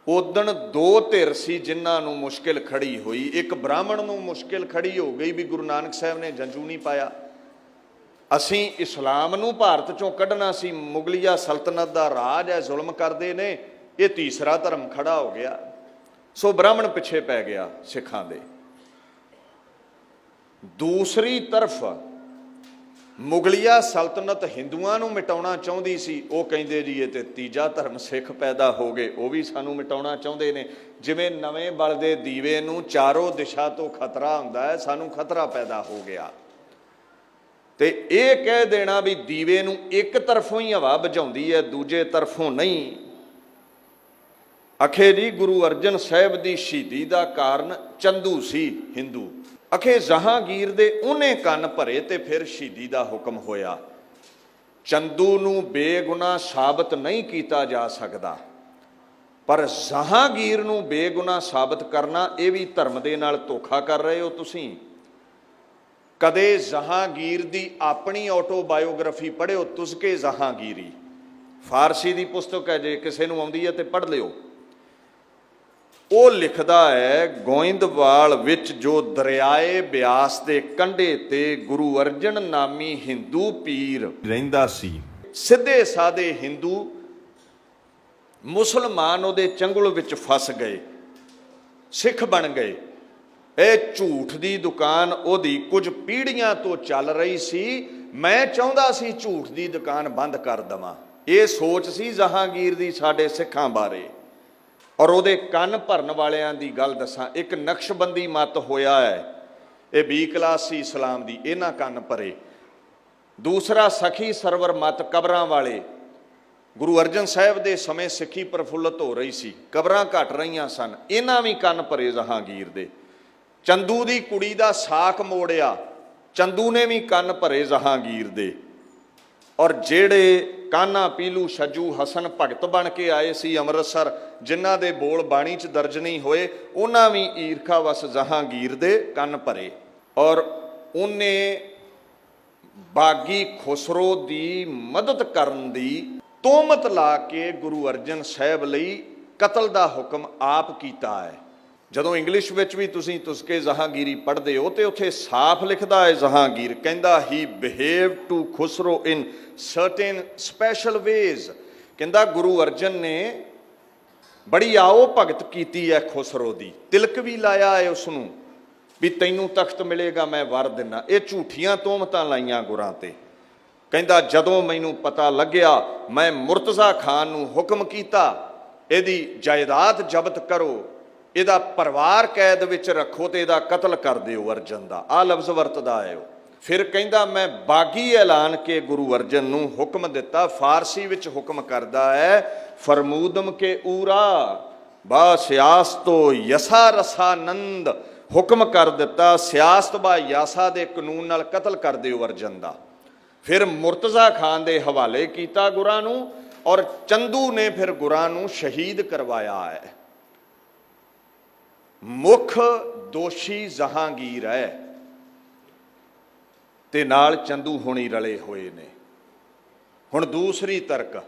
ਉਦਣ ਦੋ ਧਿਰ ਸੀ ਜਿਨ੍ਹਾਂ ਨੂੰ ਮੁਸ਼ਕਿਲ ਖੜੀ ਹੋਈ। ਇੱਕ ਬ੍ਰਾਹਮਣ ਨੂੰ ਮੁਸ਼ਕਿਲ ਖੜੀ ਹੋ ਗਈ ਵੀ ਗੁਰੂ ਨਾਨਕ ਸਾਹਿਬ ਨੇ ਜੰਝੂ ਨਹੀਂ ਪਾਇਆ, ਅਸੀਂ ਇਸਲਾਮ ਨੂੰ ਭਾਰਤ ਚੋਂ ਕੱਢਣਾ ਸੀ, ਮੁਗਲਿਆ ਸਲਤਨਤ ਦਾ ਰਾਜ ਹੈ, ਜ਼ੁਲਮ ਕਰਦੇ ਨੇ, ਇਹ ਤੀਸਰਾ ਧਰਮ ਖੜਾ ਹੋ ਗਿਆ। ਸੋ ਬ੍ਰਾਹਮਣ ਪਿੱਛੇ ਪੈ ਗਿਆ ਸਿੱਖਾਂ ਦੇ। ਦੂਸਰੀ ਤਰਫ ਮੁਗਲਿਆ ਸਲਤਨਤ ਹਿੰਦੂਆਂ ਨੂੰ ਮਿਟਾਉਣਾ ਚਾਹੁੰਦੀ ਸੀ। ਉਹ ਕਹਿੰਦੇ ਜੀ ਇਹ ਤੇ ਤੀਜਾ ਧਰਮ ਸਿੱਖ ਪੈਦਾ ਹੋ ਗਏ, ਉਹ ਵੀ ਸਾਨੂੰ ਮਿਟਾਉਣਾ ਚਾਹੁੰਦੇ ਨੇ। ਜਿਵੇਂ ਨਵੇਂ ਬਲਦੇ ਦੀਵੇ ਨੂੰ ਚਾਰੋਂ ਦਿਸ਼ਾ ਤੋਂ ਖਤਰਾ ਹੁੰਦਾ ਹੈ, ਸਾਨੂੰ ਖਤਰਾ ਪੈਦਾ ਹੋ ਗਿਆ। ਤੇ ਇਹ ਕਹਿ ਦੇਣਾ ਵੀ ਦੀਵੇ ਨੂੰ ਇੱਕ ਤਰਫੋਂ ਹੀ ਹਵਾ ਬੁਝਾਉਂਦੀ ਹੈ, ਦੂਜੇ ਤਰਫੋਂ ਨਹੀਂ। ਅਖੇ ਜੀ ਗੁਰੂ ਅਰਜਨ ਸਾਹਿਬ ਦੀ ਸ਼ਹੀਦੀ ਦਾ ਕਾਰਨ ਚੰਦੂ ਸੀ ਹਿੰਦੂ। ਅਖੇ ਜਹਾਂਗੀਰ ਦੇ ਉਹਨੇ ਕੰਨ ਭਰੇ ਤੇ ਫਿਰ ਸ਼ਹੀਦੀ ਦਾ ਹੁਕਮ ਹੋਇਆ। ਚੰਦੂ ਨੂੰ ਬੇਗੁਨਾਹ ਸਾਬਤ ਨਹੀਂ ਕੀਤਾ ਜਾ ਸਕਦਾ, ਪਰ ਜਹਾਂਗੀਰ ਨੂੰ ਬੇਗੁਨਾਹ ਸਾਬਤ ਕਰਨਾ, ਇਹ ਵੀ ਧਰਮ ਦੇ ਨਾਲ ਧੋਖਾ ਕਰ ਰਹੇ ਹੋ ਤੁਸੀਂ। ਕਦੇ ਜਹਾਂਗੀਰ ਦੀ ਆਪਣੀ ਆਟੋਬਾਇਓਗ੍ਰਾਫੀ ਪੜ੍ਹਿਓ, ਤੁਜ਼ਕੇ ਜਹਾਂਗੀਰੀ, ਫਾਰਸੀ ਦੀ ਪੁਸਤਕ ਹੈ, ਜੇ ਕਿਸੇ ਨੂੰ ਆਉਂਦੀ ਹੈ ਤੇ ਪੜ੍ਹ ਲਿਓ। ਉਹ ਲਿਖਦਾ ਹੈ ਗੋਇੰਦਵਾਲ ਵਿੱਚ ਜੋ ਦਰਿਆਏ ਬਿਆਸ ਦੇ ਕੰਢੇ ਤੇ ਗੁਰੂ ਅਰਜਨ ਨਾਮੀ ਹਿੰਦੂ ਪੀਰ ਰਹਿੰਦਾ ਸੀ। ਸਿੱਧੇ ਸਾਦੇ ਹਿੰਦੂ ਮੁਸਲਮਾਨ ਉਹਦੇ ਚੰਗੁਲ ਵਿੱਚ ਫਸ ਗਏ, ਸਿੱਖ ਬਣ ਗਏ। ਇਹ ਝੂਠ ਦੀ ਦੁਕਾਨ ਉਹਦੀ ਕੁਝ ਪੀੜ੍ਹੀਆਂ ਤੋਂ ਚੱਲ ਰਹੀ ਸੀ। ਮੈਂ ਚਾਹੁੰਦਾ ਸੀ ਝੂਠ ਦੀ ਦੁਕਾਨ ਬੰਦ ਕਰ ਦੇਵਾਂ, ਇਹ ਸੋਚ ਸੀ ਜਹਾਂਗੀਰ ਦੀ ਸਾਡੇ ਸਿੱਖਾਂ ਬਾਰੇ। ਔਰ ਉਹਦੇ ਕੰਨ ਭਰਨ ਵਾਲਿਆਂ ਦੀ ਗੱਲ ਦੱਸਾਂ, ਇੱਕ ਨਕਸ਼ਬੰਦੀ ਮਤ ਹੋਇਆ ਹੈ, ਇਹ B ਕਲਾਸ ਸੀ ਇਸਲਾਮ ਦੀ, ਇਹਨਾਂ ਕੰਨ ਭਰੇ। ਦੂਸਰਾ ਸਖੀ ਸਰਵਰ ਮਤ, ਕਬਰਾਂ ਵਾਲੇ। ਗੁਰੂ ਅਰਜਨ ਸਾਹਿਬ ਦੇ ਸਮੇਂ ਸਿੱਖੀ ਪ੍ਰਫੁੱਲਤ ਹੋ ਰਹੀ ਸੀ, ਕਬਰਾਂ ਘਟ ਰਹੀਆਂ ਸਨ, ਇਹਨਾਂ ਵੀ ਕੰਨ ਭਰੇ ਜਹਾਂਗੀਰ ਦੇ। ਚੰਦੂ ਦੀ ਕੁੜੀ ਦਾ ਸਾਕ ਮੋੜਿਆ, ਚੰਦੂ ਨੇ ਵੀ ਕੰਨ ਭਰੇ ਜਹਾਂਗੀਰ ਦੇ। ਔਰ ਜਿਹੜੇ ਕਾਨਾ ਪੀਲੂ ਛੱਜੂ ਹਸਨ ਭਗਤ ਬਣ ਕੇ ਆਏ ਸੀ ਅੰਮ੍ਰਿਤਸਰ, ਜਿਨ੍ਹਾਂ ਦੇ ਬੋਲ ਬਾਣੀ 'ਚ ਦਰਜ ਨਹੀਂ ਹੋਏ, ਉਹਨਾਂ ਵੀ ਈਰਖਾ ਵਸ ਜਹਾਂਗੀਰ ਦੇ ਕੰਨ ਭਰੇ। ਔਰ ਉਹਨੇ ਬਾਗੀ ਖੁਸਰੋ ਦੀ ਮਦਦ ਕਰਨ ਦੀ ਤੋਹਮਤ ਲਾ ਕੇ ਗੁਰੂ ਅਰਜਨ ਸਾਹਿਬ ਲਈ ਕਤਲ ਦਾ ਹੁਕਮ ਆਪ ਕੀਤਾ ਹੈ। ਜਦੋਂ ਇੰਗਲਿਸ਼ ਵਿੱਚ ਵੀ ਤੁਸੀਂ ਤੁਸਕੇ ਜਹਾਂਗੀਰੀ ਪੜ੍ਹਦੇ ਹੋ ਤੇ ਉੱਥੇ ਸਾਫ਼ ਲਿਖਦਾ ਹੈ, ਜਹਾਂਗੀਰ ਕਹਿੰਦਾ he behave to Khusro in certain special ways. ਕਹਿੰਦਾ ਗੁਰੂ ਅਰਜਨ ਨੇ ਬੜੀ ਆਓ ਭਗਤ ਕੀਤੀ ਹੈ ਖੁਸਰੋ ਦੀ, ਤਿਲਕ ਵੀ ਲਾਇਆ ਹੈ ਉਸ ਨੂੰ ਵੀ ਤੈਨੂੰ ਤਖਤ ਮਿਲੇਗਾ, ਮੈਂ ਵਰ ਦਿੰਦਾ। ਇਹ ਝੂਠੀਆਂ ਤੋਹਮਤਾਂ ਲਾਈਆਂ ਗੁਰਾਂ ਤੇ। ਕਹਿੰਦਾ ਜਦੋਂ ਮੈਨੂੰ ਪਤਾ ਲੱਗਿਆ, ਮੈਂ ਮੁਰਤਜ਼ਾ ਖਾਨ ਨੂੰ ਹੁਕਮ ਕੀਤਾ ਇਹਦੀ ਜਾਇਦਾਦ ਜ਼ਬਤ ਕਰੋ, ਇਹਦਾ ਪਰਿਵਾਰ ਕੈਦ ਵਿੱਚ ਰੱਖੋ ਤੇ ਇਹਦਾ ਕਤਲ ਕਰ ਦਿਓ ਅਰਜਨ ਦਾ। ਆਹ ਲਫ਼ਜ਼ ਵਰਤਦਾ ਹੈ ਉਹ। ਫਿਰ ਕਹਿੰਦਾ ਮੈਂ ਬਾਗੀ ਐਲਾਨ ਕੇ ਗੁਰੂ ਅਰਜਨ ਨੂੰ ਹੁਕਮ ਦਿੱਤਾ। ਫਾਰਸੀ ਵਿੱਚ ਹੁਕਮ ਕਰਦਾ ਹੈ, ਫਰਮੂਦਮ ਕੇ ਊਰਾ ਬਾ ਸਿਆਸਤੋ ਯਸਾ ਰਸਾਨੰਦ। ਹੁਕਮ ਕਰ ਦਿੱਤਾ ਸਿਆਸਤ ਬਾ ਯਾਸਾ ਦੇ ਕਾਨੂੰਨ ਨਾਲ ਕਤਲ ਕਰ ਦਿਓ ਅਰਜਨ ਦਾ। ਫਿਰ ਮੁਰਤਜ਼ਾ ਖਾਨ ਦੇ ਹਵਾਲੇ ਕੀਤਾ ਗੁਰਾਂ ਨੂੰ, ਔਰ ਚੰਦੂ ਨੇ ਫਿਰ ਗੁਰਾਂ ਨੂੰ ਸ਼ਹੀਦ ਕਰਵਾਇਆ ਹੈ। ਮੁੱਖ ਦੋਸ਼ੀ ਜਹਾਂਗੀਰ ਹੈ ਤੇ ਨਾਲ ਚੰਦੂ ਹੋਣੀ ਰਲੇ ਹੋਏ ਨੇ। ਹੁਣ ਦੂਸਰੀ ਤਰਕ,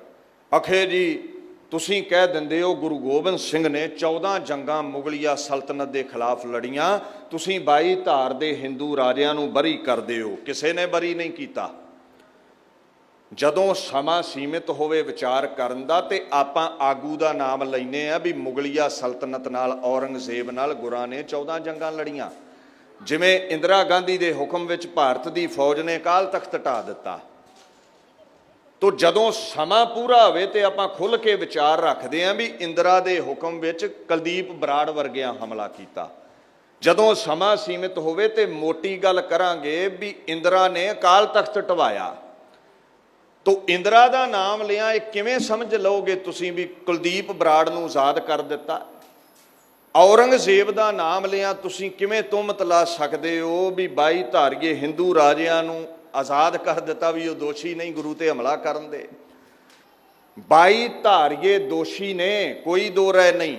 ਅਖੇ ਜੀ ਤੁਸੀਂ ਕਹਿ ਦਿੰਦੇ ਹੋ ਗੁਰੂ ਗੋਬਿੰਦ ਸਿੰਘ ਨੇ 14 ਜੰਗਾਂ ਮੁਗਲਿਆ ਸਲਤਨਤ ਦੇ ਖਿਲਾਫ ਲੜੀਆਂ, ਤੁਸੀਂ 22 ਧਾਰ ਦੇ ਹਿੰਦੂ ਰਾਜਿਆਂ ਨੂੰ ਬਰੀ ਕਰਦੇ ਹੋ। ਕਿਸੇ ਨੇ ਬਰੀ ਨਹੀਂ ਕੀਤਾ। ਜਦੋਂ ਸਮਾਂ ਸੀਮਿਤ ਹੋਵੇ ਵਿਚਾਰ ਕਰਨ ਦਾ ਤੇ ਆਪਾਂ ਆਗੂ ਦਾ ਨਾਮ ਲੈਨੇ ਆ ਵੀ ਮੁਗਲਿਆ ਸਲਤਨਤ ਨਾਲ, ਔਰੰਗਜ਼ੇਬ ਨਾਲ ਗੁਰਾਂ ਨੇ 14 ਜੰਗਾਂ ਲੜੀਆਂ। ਜਿਵੇਂ ਇੰਦਰਾ ਗਾਂਧੀ ਦੇ ਹੁਕਮ ਵਿੱਚ ਭਾਰਤ ਦੀ ਫੌਜ ਨੇ ਅਕਾਲ ਤਖਤ ਢਾ ਦਿੱਤਾ। ਤੋ ਜਦੋਂ ਸਮਾਂ ਪੂਰਾ ਹੋਵੇ ਤੇ ਆਪਾਂ ਖੁੱਲ੍ਹ ਕੇ ਵਿਚਾਰ ਰੱਖਦੇ ਆਂ ਵੀ ਇੰਦਰਾ ਦੇ ਹੁਕਮ ਵਿੱਚ ਕੁਲਦੀਪ ਬਰਾੜ ਵਰਗਿਆਂ ਹਮਲਾ ਕੀਤਾ। ਜਦੋਂ ਸਮਾਂ ਸੀਮਿਤ ਹੋਵੇ ਤੇ ਮੋਟੀ ਗੱਲ ਕਰਾਂਗੇ ਵੀ ਇੰਦਰਾ ਨੇ ਅਕਾਲ ਤਖਤ ਢਵਾਇਆ। ਤੋ ਇੰਦਰਾ ਦਾ ਨਾਮ ਲਿਆ, ਇਹ ਕਿਵੇਂ ਸਮਝ ਲਓਗੇ ਤੁਸੀਂ ਵੀ ਕੁਲਦੀਪ ਬਰਾੜ ਨੂੰ ਆਜ਼ਾਦ ਕਰ ਦਿੱਤਾ? ਔਰੰਗਜ਼ੇਬ ਦਾ ਨਾਮ ਲਿਆ, ਤੁਸੀਂ ਕਿਵੇਂ ਤੁਹਮਤ ਲਾ ਸਕਦੇ ਹੋ ਵੀ 22 ਧਾਰੀਏ ਹਿੰਦੂ ਰਾਜਿਆਂ ਨੂੰ ਆਜ਼ਾਦ ਕਰ ਦਿੱਤਾ ਵੀ ਉਹ ਦੋਸ਼ੀ ਨਹੀਂ ਗੁਰੂ ਤੇ ਹਮਲਾ ਕਰਨ ਦੇ? 22 ਧਾਰੀਏ ਦੋਸ਼ੀ ਨੇ, ਕੋਈ ਦੋ ਰਹਿ ਨਹੀਂ,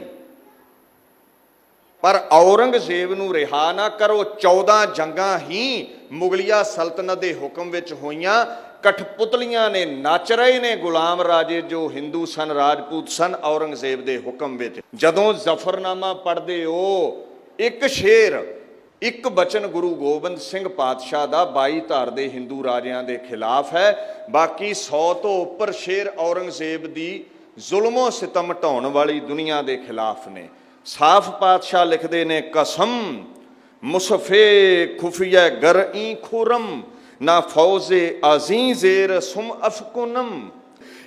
ਪਰ ਔਰੰਗਜ਼ੇਬ ਨੂੰ ਰਿਹਾ ਨਾ ਕਰੋ। 14 ਜੰਗਾਂ ਹੀ ਮੁਗਲਿਆ ਸਲਤਨਤ ਦੇ ਹੁਕਮ ਵਿੱਚ ਹੋਈਆਂ। ਕਠਪੁਤਲੀਆਂ ਨੇ ਨੱਚ ਰਹੇ ਨੇ ਗੁਲਾਮ ਰਾਜੇ ਜੋ ਹਿੰਦੂ ਸਨ, ਰਾਜਪੂਤ ਸਨ, ਔਰੰਗਜ਼ੇਬ ਦੇ ਹੁਕਮ ਵਿੱਚ। ਜਦੋਂ ਜ਼ਫਰਨਾਮਾ ਪੜ੍ਹਦੇ ਹੋ, ਇੱਕ ਸ਼ੇਰ, ਇੱਕ ਬਚਨ ਗੁਰੂ ਗੋਬਿੰਦ ਸਿੰਘ ਪਾਤਸ਼ਾਹ ਦਾ 22 ਧਾਰ ਦੇ ਹਿੰਦੂ ਰਾਜਿਆਂ ਦੇ ਖਿਲਾਫ ਹੈ। ਬਾਕੀ 100 ਤੋਂ ਉੱਪਰ ਸ਼ੇਰ ਔਰੰਗਜ਼ੇਬ ਦੀ ਜ਼ੁਲਮੋ ਸਿਤਮ ਢਾਉਣ ਵਾਲੀ ਦੁਨੀਆ ਦੇ ਖਿਲਾਫ ਨੇ। ਸਾਫ਼ ਪਾਤਸ਼ਾਹ ਲਿਖਦੇ ਨੇ, ਕਸਮ ਮੁਸਫੇ ਖੁਫੀਆ ਗਰਈ ਖੁਰਮ ਨਾ ਫੌਜ਼ੇ ਅਜ਼ੀਜ਼ੇਰ ਸੁਮ ਅਫਕੁਨਮ।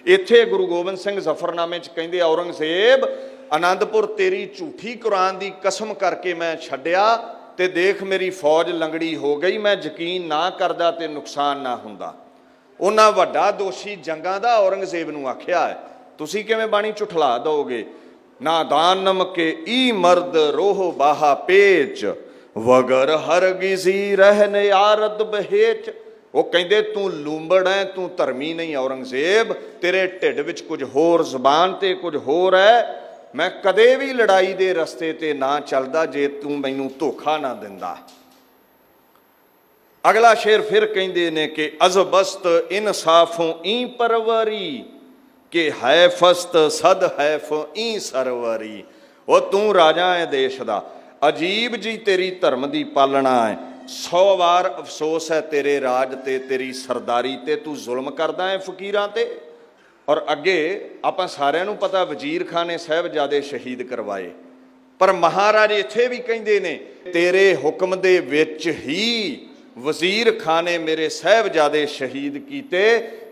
ਇੱਥੇ ਗੁਰੂ ਗੋਬਿੰਦ ਸਿੰਘ ਜ਼ਫਰਨਾਮੇ 'ਚ ਕਹਿੰਦੇ, ਔਰੰਗਜ਼ੇਬ ਆਨੰਦਪੁਰ ਤੇਰੀ ਝੂਠੀ ਕੁਰਾਨ ਦੀ ਕਸਮ ਕਰਕੇ ਮੈਂ ਛੱਡਿਆ ਤੇ ਦੇਖ ਮੇਰੀ ਫੌਜ ਲੰਗੜੀ ਹੋ ਗਈ। ਮੈਂ ਯਕੀਨ ਨਾ ਕਰਦਾ ਤੇ ਨੁਕਸਾਨ ਨਾ ਹੁੰਦਾ। ਉਹਨਾਂ ਵੱਡਾ ਦੋਸ਼ੀ ਜੰਗਾਂ ਦਾ ਔਰੰਗਜ਼ੇਬ ਨੂੰ ਆਖਿਆ ਹੈ, ਤੁਸੀਂ ਕਿਵੇਂ ਬਾਣੀ ਝੁਠਲਾ ਦੋਗੇ। ਨਾਦਾਨਮ ਕੇ ਈ ਮਰਦ ਰੋਹ ਬਾਹਾ ਪੇਚ ਵਗਰ ਹਰਗਿਜ਼ੀ ਰਹਿਨ ਯਾਰਦ ਬਹੇਚ। ਉਹ ਕਹਿੰਦੇ ਤੂੰ ਲੂੰਬੜ ਹੈ, ਤੂੰ ਧਰਮੀ ਨਹੀਂ ਔਰੰਗਜ਼ੇਬ, ਤੇਰੇ ਢਿੱਡ ਵਿੱਚ ਕੁਝ ਹੋਰ, ਜ਼ੁਬਾਨ ਤੇ ਕੁਝ ਹੋਰ ਹੈ। ਮੈਂ ਕਦੇ ਵੀ ਲੜਾਈ ਦੇ ਰਸਤੇ ਤੇ ਨਾ ਚੱਲਦਾ ਜੇ ਤੂੰ ਮੈਨੂੰ ਧੋਖਾ ਨਾ ਦਿੰਦਾ। ਅਗਲਾ ਸ਼ੇਰ ਫਿਰ ਕਹਿੰਦੇ ਨੇ ਕਿ ਅਜ਼ਬਸਤ ਇਨਸਾਫੋਂ ਈ ਪਰਵਰੀ ਕਿ ਹੈ ਫਸਤ ਸਦ ਹੈਫ ਈ ਸਰਵਰੀ। ਉਹ ਤੂੰ ਰਾਜਾ ਹੈ ਦੇਸ਼ ਦਾ, ਅਜੀਬ ਜੀ ਤੇਰੀ ਧਰਮ ਦੀ ਪਾਲਣਾ ਹੈ। 100 ਵਾਰ ਅਫਸੋਸ ਹੈ ਤੇਰੇ ਰਾਜ ਤੇ, ਤੇਰੀ ਸਰਦਾਰੀ ਤੇ। ਤੂੰ ਜ਼ੁਲਮ ਕਰਦਾ ਹੈ ਫਕੀਰਾਂ ਤੇ। ਔਰ ਅੱਗੇ ਆਪਾਂ ਸਾਰਿਆਂ ਨੂੰ ਪਤਾ, ਵਜ਼ੀਰ ਖਾਨ ਨੇ ਸਾਹਿਬਜ਼ਾਦੇ ਸ਼ਹੀਦ ਕਰਵਾਏ। ਪਰ ਮਹਾਰਾਜ ਇੱਥੇ ਵੀ ਕਹਿੰਦੇ ਨੇ, ਤੇਰੇ ਹੁਕਮ ਦੇ ਵਿੱਚ ਹੀ ਵਜ਼ੀਰ ਖਾਨ ਨੇ ਮੇਰੇ ਸਾਹਿਬਜ਼ਾਦੇ ਸ਼ਹੀਦ ਕੀਤੇ।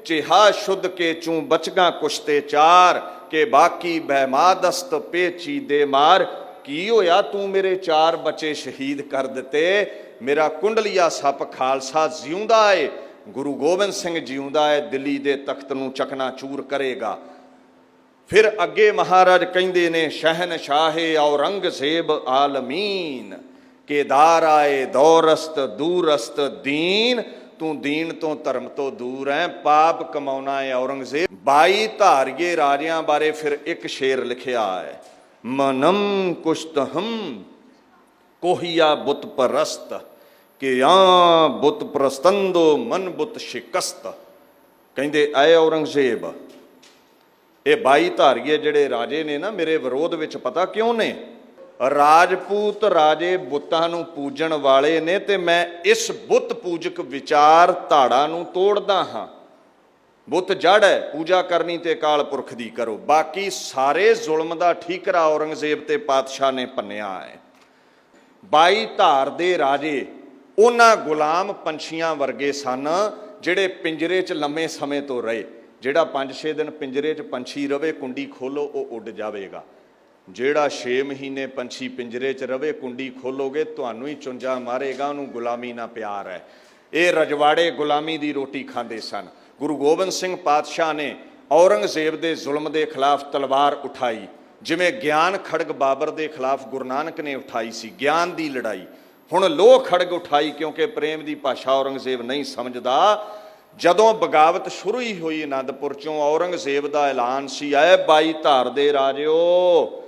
ਚਿਹਾ ਸ਼ੁੱਧ ਕੇ ਚੂੰ ਬਚਗਾ ਕੁਸ਼ਤੇ ਚਾਰ ਕਿ ਬਾਕੀ ਬਹਿਮਾਦਸਤ ਪੇਚੀ ਦੇ ਮਾਰ। ਕੀ ਹੋਇਆ, ਤੂੰ ਮੇਰੇ 4 ਬੱਚੇ ਸ਼ਹੀਦ ਕਰ ਦਿੱਤੇ। ਮੇਰਾ ਕੁੰਡਲੀਆ ਸੱਪ ਖਾਲਸਾ ਜਿਉਂਦਾ ਏ, ਗੁਰੂ ਗੋਬਿੰਦ ਸਿੰਘ ਜਿਉਂਦਾ ਹੈ, ਦਿੱਲੀ ਦੇ ਤਖਤ ਨੂੰ ਚਕਨਾਚੂਰ ਕਰੇਗਾ। ਫਿਰ ਅੱਗੇ ਮਹਾਰਾਜ ਕਹਿੰਦੇ ਨੇ, ਸ਼ਹਿਨਸ਼ਾਹੇ ਔਰੰਗਜ਼ੇਬ ਆਲਮੀਨ ਕੇਦਾਰ ਆਏ ਦੌਰਸਤ ਦੂਰਸਤ ਦੀਨ। ਤੂੰ ਦੀਨ ਤੋਂ, ਧਰਮ ਤੋਂ ਦੂਰ ਹੈ, ਪਾਪ ਕਮਾਉਣਾ ਹੈ ਔਰੰਗਜ਼ੇਬ। 22 ਧਾਰੀਏ ਰਾਜਿਆਂ ਬਾਰੇ ਫਿਰ ਇੱਕ ਸ਼ੇਰ ਲਿਖਿਆ ਹੈ, ਮਨਮ ਕੁਸ਼ਤਹਮ ਕੋਹੀਆ ਬੁੱਤ ਪਰਸਤ ਕਿ ਆ ਬੁੱਤ ਪ੍ਰਸਤੰਦੋ ਮਨ ਬੁੱਤ ਸ਼ਿਕਸਤ। ਕਹਿੰਦੇ ਐ ਔਰੰਗਜ਼ੇਬ, ਇਹ 22 ਧਾਰੀਏ ਜਿਹੜੇ ਰਾਜੇ ਨੇ ਨਾ ਮੇਰੇ ਵਿਰੋਧ ਵਿੱਚ, ਪਤਾ ਕਿਉਂ ਨੇ? ਰਾਜਪੂਤ ਰਾਜੇ ਬੁੱਤਾਂ ਨੂੰ ਪੂਜਣ ਵਾਲੇ ਨੇ ਤੇ ਮੈਂ ਇਸ ਬੁੱਤ ਪੂਜਕ ਵਿਚਾਰ ਧਾੜਾ ਨੂੰ ਤੋੜਦਾ ਹਾਂ। ਬੁੱਤ ਜੜ ਹੈ, ਪੂਜਾ ਕਰਨੀ ਤੇ ਅਕਾਲ ਪੁਰਖ ਦੀ ਕਰੋ। ਬਾਕੀ ਸਾਰੇ ਜ਼ੁਲਮ ਦਾ ਠੀਕਰਾ ਔਰੰਗਜ਼ੇਬ ਤੇ ਪਾਤਸ਼ਾਹ ਨੇ ਭੰਨਿਆ ਹੈ। 22 ਧਾਰ ਦੇ ਰਾਜੇ ਉਹਨਾਂ ਗੁਲਾਮ ਪੰਛੀਆਂ ਵਰਗੇ ਸਨ ਜਿਹੜੇ ਪਿੰਜਰੇ 'ਚ ਲੰਮੇ ਸਮੇਂ ਤੋਂ ਰਹੇ। ਜਿਹੜਾ 5-6 ਦਿਨ ਪਿੰਜਰੇ 'ਚ ਪੰਛੀ ਰਵੇ, ਕੁੰਡੀ ਖੋਲੋ ਉਹ ਉੱਡ ਜਾਵੇਗਾ। ਜਿਹੜਾ 6 ਮਹੀਨੇ ਪੰਛੀ ਪਿੰਜਰੇ 'ਚ ਰਵੇ, ਕੁੰਡੀ ਖੋਲੋਗੇ ਤੁਹਾਨੂੰ ਹੀ ਚੁੰਝਾ ਮਾਰੇਗਾ। ਉਹਨੂੰ ਗੁਲਾਮੀ ਨਾਲ ਪਿਆਰ ਹੈ। ਇਹ ਰਜਵਾੜੇ ਗੁਲਾਮੀ ਦੀ ਰੋਟੀ ਖਾਂਦੇ ਸਨ। ਗੁਰੂ ਗੋਬਿੰਦ ਸਿੰਘ ਪਾਤਸ਼ਾਹ ਨੇ ਔਰੰਗਜ਼ੇਬ ਦੇ ਜ਼ੁਲਮ ਦੇ ਖਿਲਾਫ ਤਲਵਾਰ ਉਠਾਈ, ਜਿਵੇਂ ਗਿਆਨ ਖੜਗ ਬਾਬਰ ਦੇ ਖਿਲਾਫ ਗੁਰੂ ਨਾਨਕ ਨੇ ਉਠਾਈ ਸੀ, ਗਿਆਨ ਦੀ ਲੜਾਈ। ਹੁਣ ਲੋਹ ਖੜਗ ਉਠਾਈ, ਕਿਉਂਕਿ ਪ੍ਰੇਮ ਦੀ ਭਾਸ਼ਾ ਔਰੰਗਜ਼ੇਬ ਨਹੀਂ ਸਮਝਦਾ। ਜਦੋਂ ਬਗਾਵਤ ਸ਼ੁਰੂ ਹੀ ਹੋਈ ਆਨੰਦਪੁਰ ਚੋਂ, ਔਰੰਗਜ਼ੇਬ ਦਾ ਐਲਾਨ ਸੀ, ਐ 22 ਧਾਰ ਦੇ ਰਾਜਿਓ,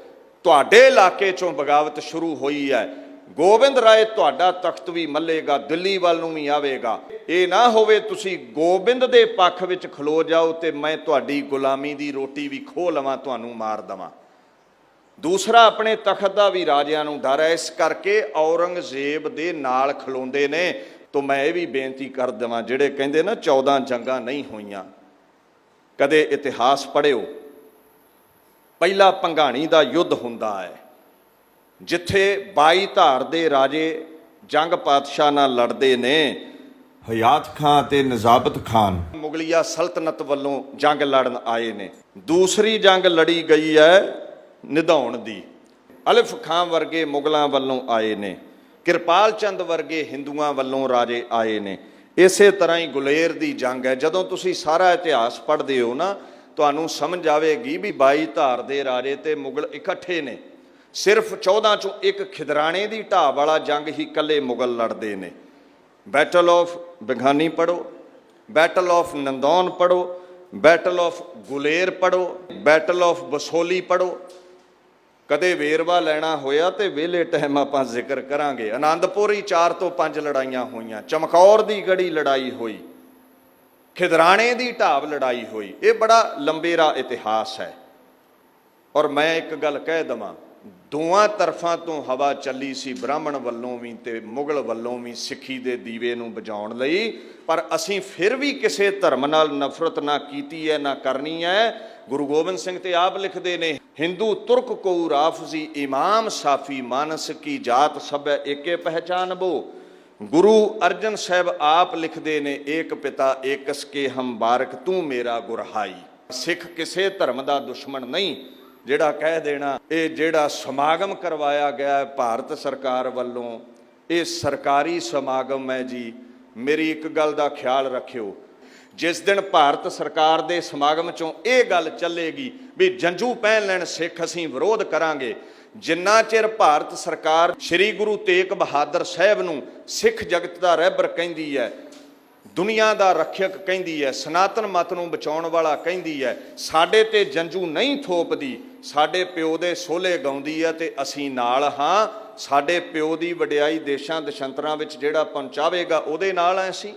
ਤੁਹਾਡੇ ਇਲਾਕੇ ਚੋਂ ਬਗਾਵਤ ਸ਼ੁਰੂ ਹੋਈ ਹੈ। ਗੋਬਿੰਦ ਰਾਏ ਤੁਹਾਡਾ ਤਖਤ ਵੀ ਮੱਲੇਗਾ, ਦਿੱਲੀ ਵੱਲ ਨੂੰ ਵੀ ਆਵੇਗਾ। ਇਹ ਨਾ ਹੋਵੇ ਤੁਸੀਂ ਗੋਬਿੰਦ ਦੇ ਪੱਖ ਵਿੱਚ ਖਲੋ ਜਾਓ ਤੇ ਮੈਂ ਤੁਹਾਡੀ ਗੁਲਾਮੀ ਦੀ ਰੋਟੀ ਵੀ ਖੋਹ ਲਵਾਂ, ਤੁਹਾਨੂੰ ਮਾਰ ਦੇਵਾਂ। ਦੂਸਰਾ, ਆਪਣੇ ਤਖਤ ਦਾ ਵੀ ਰਾਜਿਆਂ ਨੂੰ ਡਰ ਹੈ, ਇਸ ਕਰਕੇ ਔਰੰਗਜ਼ੇਬ ਦੇ ਨਾਲ ਖਲੋਂਦੇ ਨੇ। ਤੋਂ ਮੈਂ ਇਹ ਵੀ ਬੇਨਤੀ ਕਰ ਦੇਵਾਂ, ਜਿਹੜੇ ਕਹਿੰਦੇ ਨਾ 14 ਜੰਗਾਂ ਨਹੀਂ ਹੋਈਆਂ, ਕਦੇ ਇਤਿਹਾਸ ਪੜ੍ਹਿਓ। ਪਹਿਲਾ ਭੰਗਾਣੀ ਦਾ ਯੁੱਧ ਹੁੰਦਾ ਹੈ, ਜਿੱਥੇ 22 ਧਾਰ ਦੇ ਰਾਜੇ ਜੰਗ ਪਾਤਸ਼ਾਹ ਨਾਲ ਲੜਦੇ ਨੇ। ਹਯਾਤ ਖਾਂ ਤੇ ਨਜ਼ਾਬਤ ਖਾਨ ਮੁਗਲਿਆ ਸਲਤਨਤ ਵੱਲੋਂ ਜੰਗ ਲੜਨ ਆਏ ਨੇ। ਦੂਸਰੀ ਜੰਗ ਲੜੀ ਗਈ ਹੈ ਨਿਧਾਉਣ ਦੀ। ਅਲਫ ਖਾਂ ਵਰਗੇ ਮੁਗਲਾਂ ਵੱਲੋਂ ਆਏ ਨੇ, ਕਿਰਪਾਲ ਚੰਦ ਵਰਗੇ ਹਿੰਦੂਆਂ ਵੱਲੋਂ ਰਾਜੇ ਆਏ ਨੇ। ਇਸੇ ਤਰ੍ਹਾਂ ਹੀ ਗੁਲੇਰ ਦੀ ਜੰਗ ਹੈ। ਜਦੋਂ ਤੁਸੀਂ ਸਾਰਾ ਇਤਿਹਾਸ ਪੜ੍ਹਦੇ ਹੋ ਨਾ, ਤੁਹਾਨੂੰ ਸਮਝ ਆਵੇਗੀ ਵੀ 22 ਧਾਰ ਦੇ ਰਾਜੇ ਤੇ ਮੁਗਲ ਇਕੱਠੇ ਨੇ। ਸਿਰਫ 14 ਚੋਂ ਇੱਕ ਖਿਦਰਾਣੇ ਦੀ ਢਾਹ ਵਾਲਾ ਜੰਗ ਹੀ ਇਕੱਲੇ ਮੁਗਲ ਲੜਦੇ ਨੇ। ਬੈਟਲ ਆਫ ਬਿਗਾਨੀ ਪੜ੍ਹੋ, ਬੈਟਲ ਆਫ ਨੰਦੌਨ ਪੜ੍ਹੋ, ਬੈਟਲ ਆਫ ਗੁਲੇਰ ਪੜ੍ਹੋ, ਬੈਟਲ ਆਫ ਬਸੋਲੀ ਪੜ੍ਹੋ। ਕਦੇ ਵੇਰਵਾ ਲੈਣਾ ਹੋਇਆ ਤੇ ਵਿਹਲੇ ਟਾਈਮ ਆਪਾਂ ਜ਼ਿਕਰ ਕਰਾਂਗੇ। ਆਨੰਦਪੁਰ ਹੀ 4 ਤੋਂ 5 ਲੜਾਈਆਂ ਹੋਈਆਂ, ਚਮਕੌਰ ਦੀ ਗੜੀ ਲੜਾਈ ਹੋਈ, ਖਿਦਰਾਣੇ ਦੀ ਢਾਬ ਲੜਾਈ ਹੋਈ। ਇਹ ਬੜਾ ਲੰਬੇਰਾ ਇਤਿਹਾਸ ਹੈ। ਔਰ ਮੈਂ ਇੱਕ ਗੱਲ ਕਹਿ ਦੇਵਾਂ, ਦੋਵਾਂ ਤਰਫਾਂ ਤੋਂ ਹਵਾ ਚੱਲੀ ਸੀ, ਬ੍ਰਾਹਮਣ ਵੱਲੋਂ ਵੀ ਤੇ ਮੁਗਲ ਵੱਲੋਂ ਵੀ, ਸਿੱਖੀ ਦੇ ਦੀਵੇ ਨੂੰ ਬੁਝਾਉਣ ਲਈ। ਪਰ ਅਸੀਂ ਫਿਰ ਵੀ ਕਿਸੇ ਧਰਮ ਨਾਲ ਨਫ਼ਰਤ ਨਾ ਕੀਤੀ ਹੈ, ਨਾ ਕਰਨੀ ਹੈ। ਗੁਰੂ ਗੋਬਿੰਦ ਸਿੰਘ ਤੇ ਆਪ ਲਿਖਦੇ ਨੇ, ਹਿੰਦੂ ਤੁਰਕ ਕੋ ਰਾਫਜ਼ੀ ਇਮਾਮ ਸਾਫੀ ਮਾਨਸ ਕੀ ਜਾਤ ਸਭੈ ਏਕੇ ਪਹਿਚਾਨਬੋ। ਗੁਰੂ ਅਰਜਨ ਸਾਹਿਬ ਆਪ ਲਿਖਦੇ ਨੇ, ਏਕ ਪਿਤਾ ਏਕਸ ਕੇ ਹਮ ਬਾਰਕ ਤੂੰ ਮੇਰਾ ਗੁਰਹਾਈ। ਸਿੱਖ ਕਿਸੇ ਧਰਮ ਦਾ ਦੁਸ਼ਮਣ ਨਹੀਂ। ਜਿਹੜਾ ਕਹਿ ਦੇਣਾ ਇਹ ਜਿਹੜਾ ਸਮਾਗਮ ਕਰਵਾਇਆ ਗਿਆ ਹੈ ਭਾਰਤ ਸਰਕਾਰ ਵੱਲੋਂ, ਇਹ ਸਰਕਾਰੀ ਸਮਾਗਮ ਹੈ ਜੀ। ਮੇਰੀ ਇੱਕ ਗੱਲ ਦਾ ਖਿਆਲ ਰੱਖਿਓ, ਜਿਸ ਦਿਨ ਭਾਰਤ ਸਰਕਾਰ ਦੇ ਸਮਾਗਮ ਚੋਂ ਇਹ ਗੱਲ ਚੱਲੇਗੀ ਵੀ ਜੰਝੂ ਪਹਿਨ ਲੈਣ ਸਿੱਖ, ਅਸੀਂ ਵਿਰੋਧ ਕਰਾਂਗੇ। ਜਿੰਨਾ ਚਿਰ ਭਾਰਤ ਸਰਕਾਰ ਸ੍ਰੀ ਗੁਰੂ ਤੇਗ ਬਹਾਦਰ ਸਾਹਿਬ ਨੂੰ ਸਿੱਖ ਜਗਤ ਦਾ ਰਹਿਬਰ ਕਹਿੰਦੀ ਹੈ, ਦੁਨੀਆ ਦਾ ਰੱਖਿਅਕ ਕਹਿੰਦੀ ਹੈ, ਸਨਾਤਨ ਮਤ ਨੂੰ ਬਚਾਉਣ ਵਾਲਾ ਕਹਿੰਦੀ ਹੈ, ਸਾਡੇ ਤੇ ਜੰਝੂ ਨਹੀਂ ਥੋਪਦੀ, ਸਾਡੇ ਪਿਓ ਦੇ ਸੋਹਲੇ ਗਾਉਂਦੀ ਹੈ ਤੇ ਅਸੀਂ ਨਾਲ ਹਾਂ। ਸਾਡੇ ਪਿਓ ਦੀ ਵਡਿਆਈ ਦੇਸ਼ਾਂ ਦਸ਼ੰਤਰਾਂ ਵਿੱਚ ਜਿਹੜਾ ਪਹੁੰਚਾਵੇਗਾ ਉਹਦੇ ਨਾਲ ਹਾਂ ਅਸੀਂ।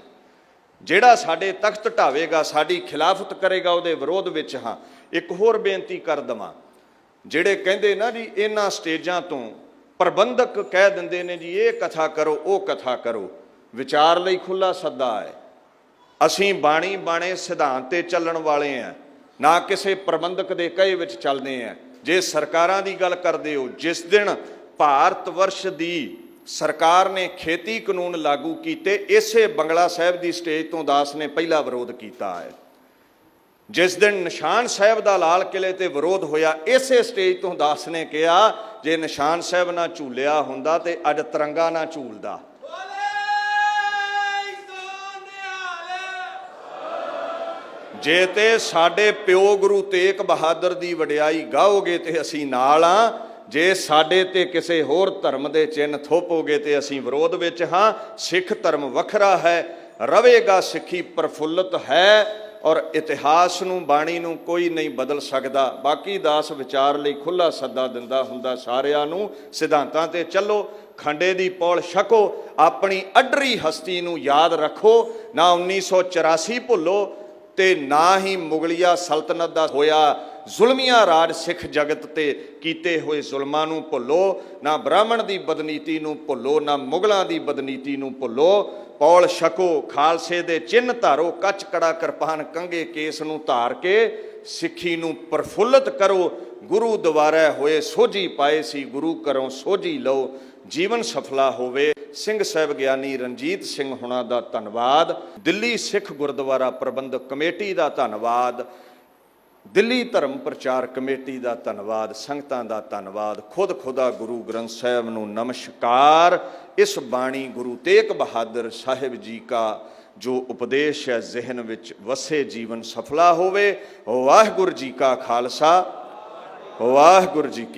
ਜਿਹੜਾ ਸਾਡੇ ਤਖਤ ਢਾਵੇਗਾ, ਸਾਡੀ ਖਿਲਾਫਤ ਕਰੇਗਾ, ਉਹਦੇ ਵਿਰੋਧ ਵਿੱਚ ਹਾਂ। ਇੱਕ ਹੋਰ ਬੇਨਤੀ ਕਰ ਦੇਵਾਂ, ਜਿਹੜੇ ਕਹਿੰਦੇ ਨਾ ਜੀ ਇਹਨਾਂ ਸਟੇਜਾਂ ਤੋਂ ਪ੍ਰਬੰਧਕ ਕਹਿ ਦਿੰਦੇ ਨੇ ਜੀ ਇਹ ਕਥਾ ਕਰੋ, ਉਹ ਕਥਾ ਕਰੋ, ਵਿਚਾਰ ਲਈ ਖੁੱਲ੍ਹਾ ਸੱਦਾ ਹੈ। ਅਸੀਂ ਬਾਣੀ ਬਾਣੇ ਸਿਧਾਂਤ ਤੇ ਚੱਲਣ ਵਾਲੇ ਹਾਂ, ਨਾ ਕਿਸੇ ਪ੍ਰਬੰਧਕ ਦੇ ਕਹੇ ਵਿੱਚ ਚੱਲਦੇ ਹਾਂ। ਜੇ ਸਰਕਾਰਾਂ ਦੀ ਗੱਲ ਕਰਦੇ ਹੋ, ਜਿਸ ਦਿਨ ਭਾਰਤ ਵਰਸ਼ ਦੀ ਸਰਕਾਰ ਨੇ ਖੇਤੀ ਕਾਨੂੰਨ ਲਾਗੂ ਕੀਤੇ, ਇਸੇ ਬੰਗਲਾ ਸਾਹਿਬ ਦੀ ਸਟੇਜ ਤੋਂ ਦਾਸ ਨੇ ਪਹਿਲਾ ਵਿਰੋਧ ਕੀਤਾ ਹੈ। ਜਿਸ ਦਿਨ ਨਿਸ਼ਾਨ ਸਾਹਿਬ ਦਾ ਲਾਲ ਕਿਲੇ ਤੇ ਵਿਰੋਧ ਹੋਇਆ, ਇਸੇ ਸਟੇਜ ਤੋਂ ਦਾਸ ਨੇ ਕਿਹਾ ਜੇ ਨਿਸ਼ਾਨ ਸਾਹਿਬ ਨਾ ਝੂਲਿਆ ਹੁੰਦਾ ਤੇ ਅੱਜ ਤਿਰੰਗਾ ਨਾ ਝੂਲਦਾ। ਜੇ ਤੇ ਸਾਡੇ ਪਿਓ ਗੁਰੂ ਤੇਗ ਬਹਾਦਰ ਦੀ ਵਡਿਆਈ ਗਾਓਗੇ ਤੇ ਅਸੀਂ ਨਾਲ ਹਾਂ, ਜੇ ਸਾਡੇ ਤੇ ਕਿਸੇ ਹੋਰ ਧਰਮ ਦੇ ਚਿੰਨ੍ਹ ਥੋਪੋਗੇ ਤੇ ਅਸੀਂ ਵਿਰੋਧ ਵਿੱਚ ਹਾਂ। ਸਿੱਖ ਧਰਮ ਵੱਖਰਾ ਹੈ, ਰਵੇਗਾ ਸਿੱਖੀ ਪ੍ਰਫੁੱਲਤ ਹੈ, ਔਰ ਇਤਿਹਾਸ ਨੂੰ ਬਾਣੀ ਨੂੰ ਕੋਈ ਨਹੀਂ ਬਦਲ ਸਕਦਾ। ਬਾਕੀ ਦਾਸ ਵਿਚਾਰ ਲਈ ਖੁੱਲ੍ਹਾ ਸੱਦਾ ਦਿੰਦਾ ਹੁੰਦਾ ਸਾਰਿਆਂ ਨੂੰ, ਸਿਧਾਂਤਾਂ ਤੇ ਚੱਲੋ, ਖੰਡੇ ਦੀ ਪੌਲ ਛਕੋ, ਆਪਣੀ ਅੱਡਰੀ ਹਸਤੀ ਨੂੰ ਯਾਦ ਰੱਖੋ। ਨਾ 1984 ਭੁੱਲੋ ਤੇ ਨਾ ਹੀ ਮੁਗਲਿਆ ਸਲਤਨਤ ਦਾ ਹੋਇਆ ਜ਼ੁਲਮੀਆਂ ਰਾਜ ਸਿੱਖ ਜਗਤ ਤੇ ਕੀਤੇ ਹੋਏ ਜ਼ੁਲਮਾਂ ਨੂੰ ਭੁੱਲੋ। ਨਾ ਬ੍ਰਾਹਮਣ ਦੀ ਬਦਨੀਤੀ ਨੂੰ ਭੁੱਲੋ, ਨਾ ਮੁਗਲਾਂ ਦੀ ਬਦਨੀਤੀ ਨੂੰ ਭੁੱਲੋ। ਪੌਲ ਛਕੋ, ਖਾਲਸੇ ਦੇ ਚਿੰਨ੍ਹ ਧਾਰੋ, ਕੱਚ ਕੜਾ ਕਿਰਪਾਨ ਕੰਘੇ ਕੇਸ ਨੂੰ ਧਾਰ ਕੇ ਸਿੱਖੀ ਨੂੰ ਪ੍ਰਫੁੱਲਤ ਕਰੋ। ਗੁਰੂ ਦੁਆਰੇ ਹੋਏ ਸੋਝੀ ਪਾਏ ਸੀ, ਗੁਰੂ ਘਰੋਂ ਸੋਝੀ ਲਓ, ਜੀਵਨ ਸਫਲਾ ਹੋਵੇ। ਸਿੰਘ ਸਾਹਿਬ ਗਿਆਨੀ ਰਣਜੀਤ ਸਿੰਘ ਹੁਣਾਂ ਦਾ ਧੰਨਵਾਦ। ਦਿੱਲੀ ਸਿੱਖ ਗੁਰਦੁਆਰਾ ਪ੍ਰਬੰਧਕ ਕਮੇਟੀ ਦਾ ਧੰਨਵਾਦ। ਦਿੱਲੀ ਧਰਮ ਪ੍ਰਚਾਰ ਕਮੇਟੀ ਦਾ ਧੰਨਵਾਦ। ਸੰਗਤਾਂ ਦਾ ਧੰਨਵਾਦ। ਖੁਦ ਖੁਦਾ ਗੁਰੂ ਗ੍ਰੰਥ ਸਾਹਿਬ ਨੂੰ ਨਮਸਕਾਰ। ਇਸ ਬਾਣੀ ਗੁਰੂ ਤੇਗ ਬਹਾਦਰ ਸਾਹਿਬ ਜੀ ਕਾ ਜੋ ਉਪਦੇਸ਼ ਹੈ ਜ਼ਿਹਨ ਵਿੱਚ ਵਸੇ, ਜੀਵਨ ਸਫਲਾ ਹੋਵੇ। ਵਾਹਿਗੁਰੂ ਜੀ ਕਾ ਖਾਲਸਾ, ਵਾਹਿਗੁਰੂ ਜੀ ਕੀ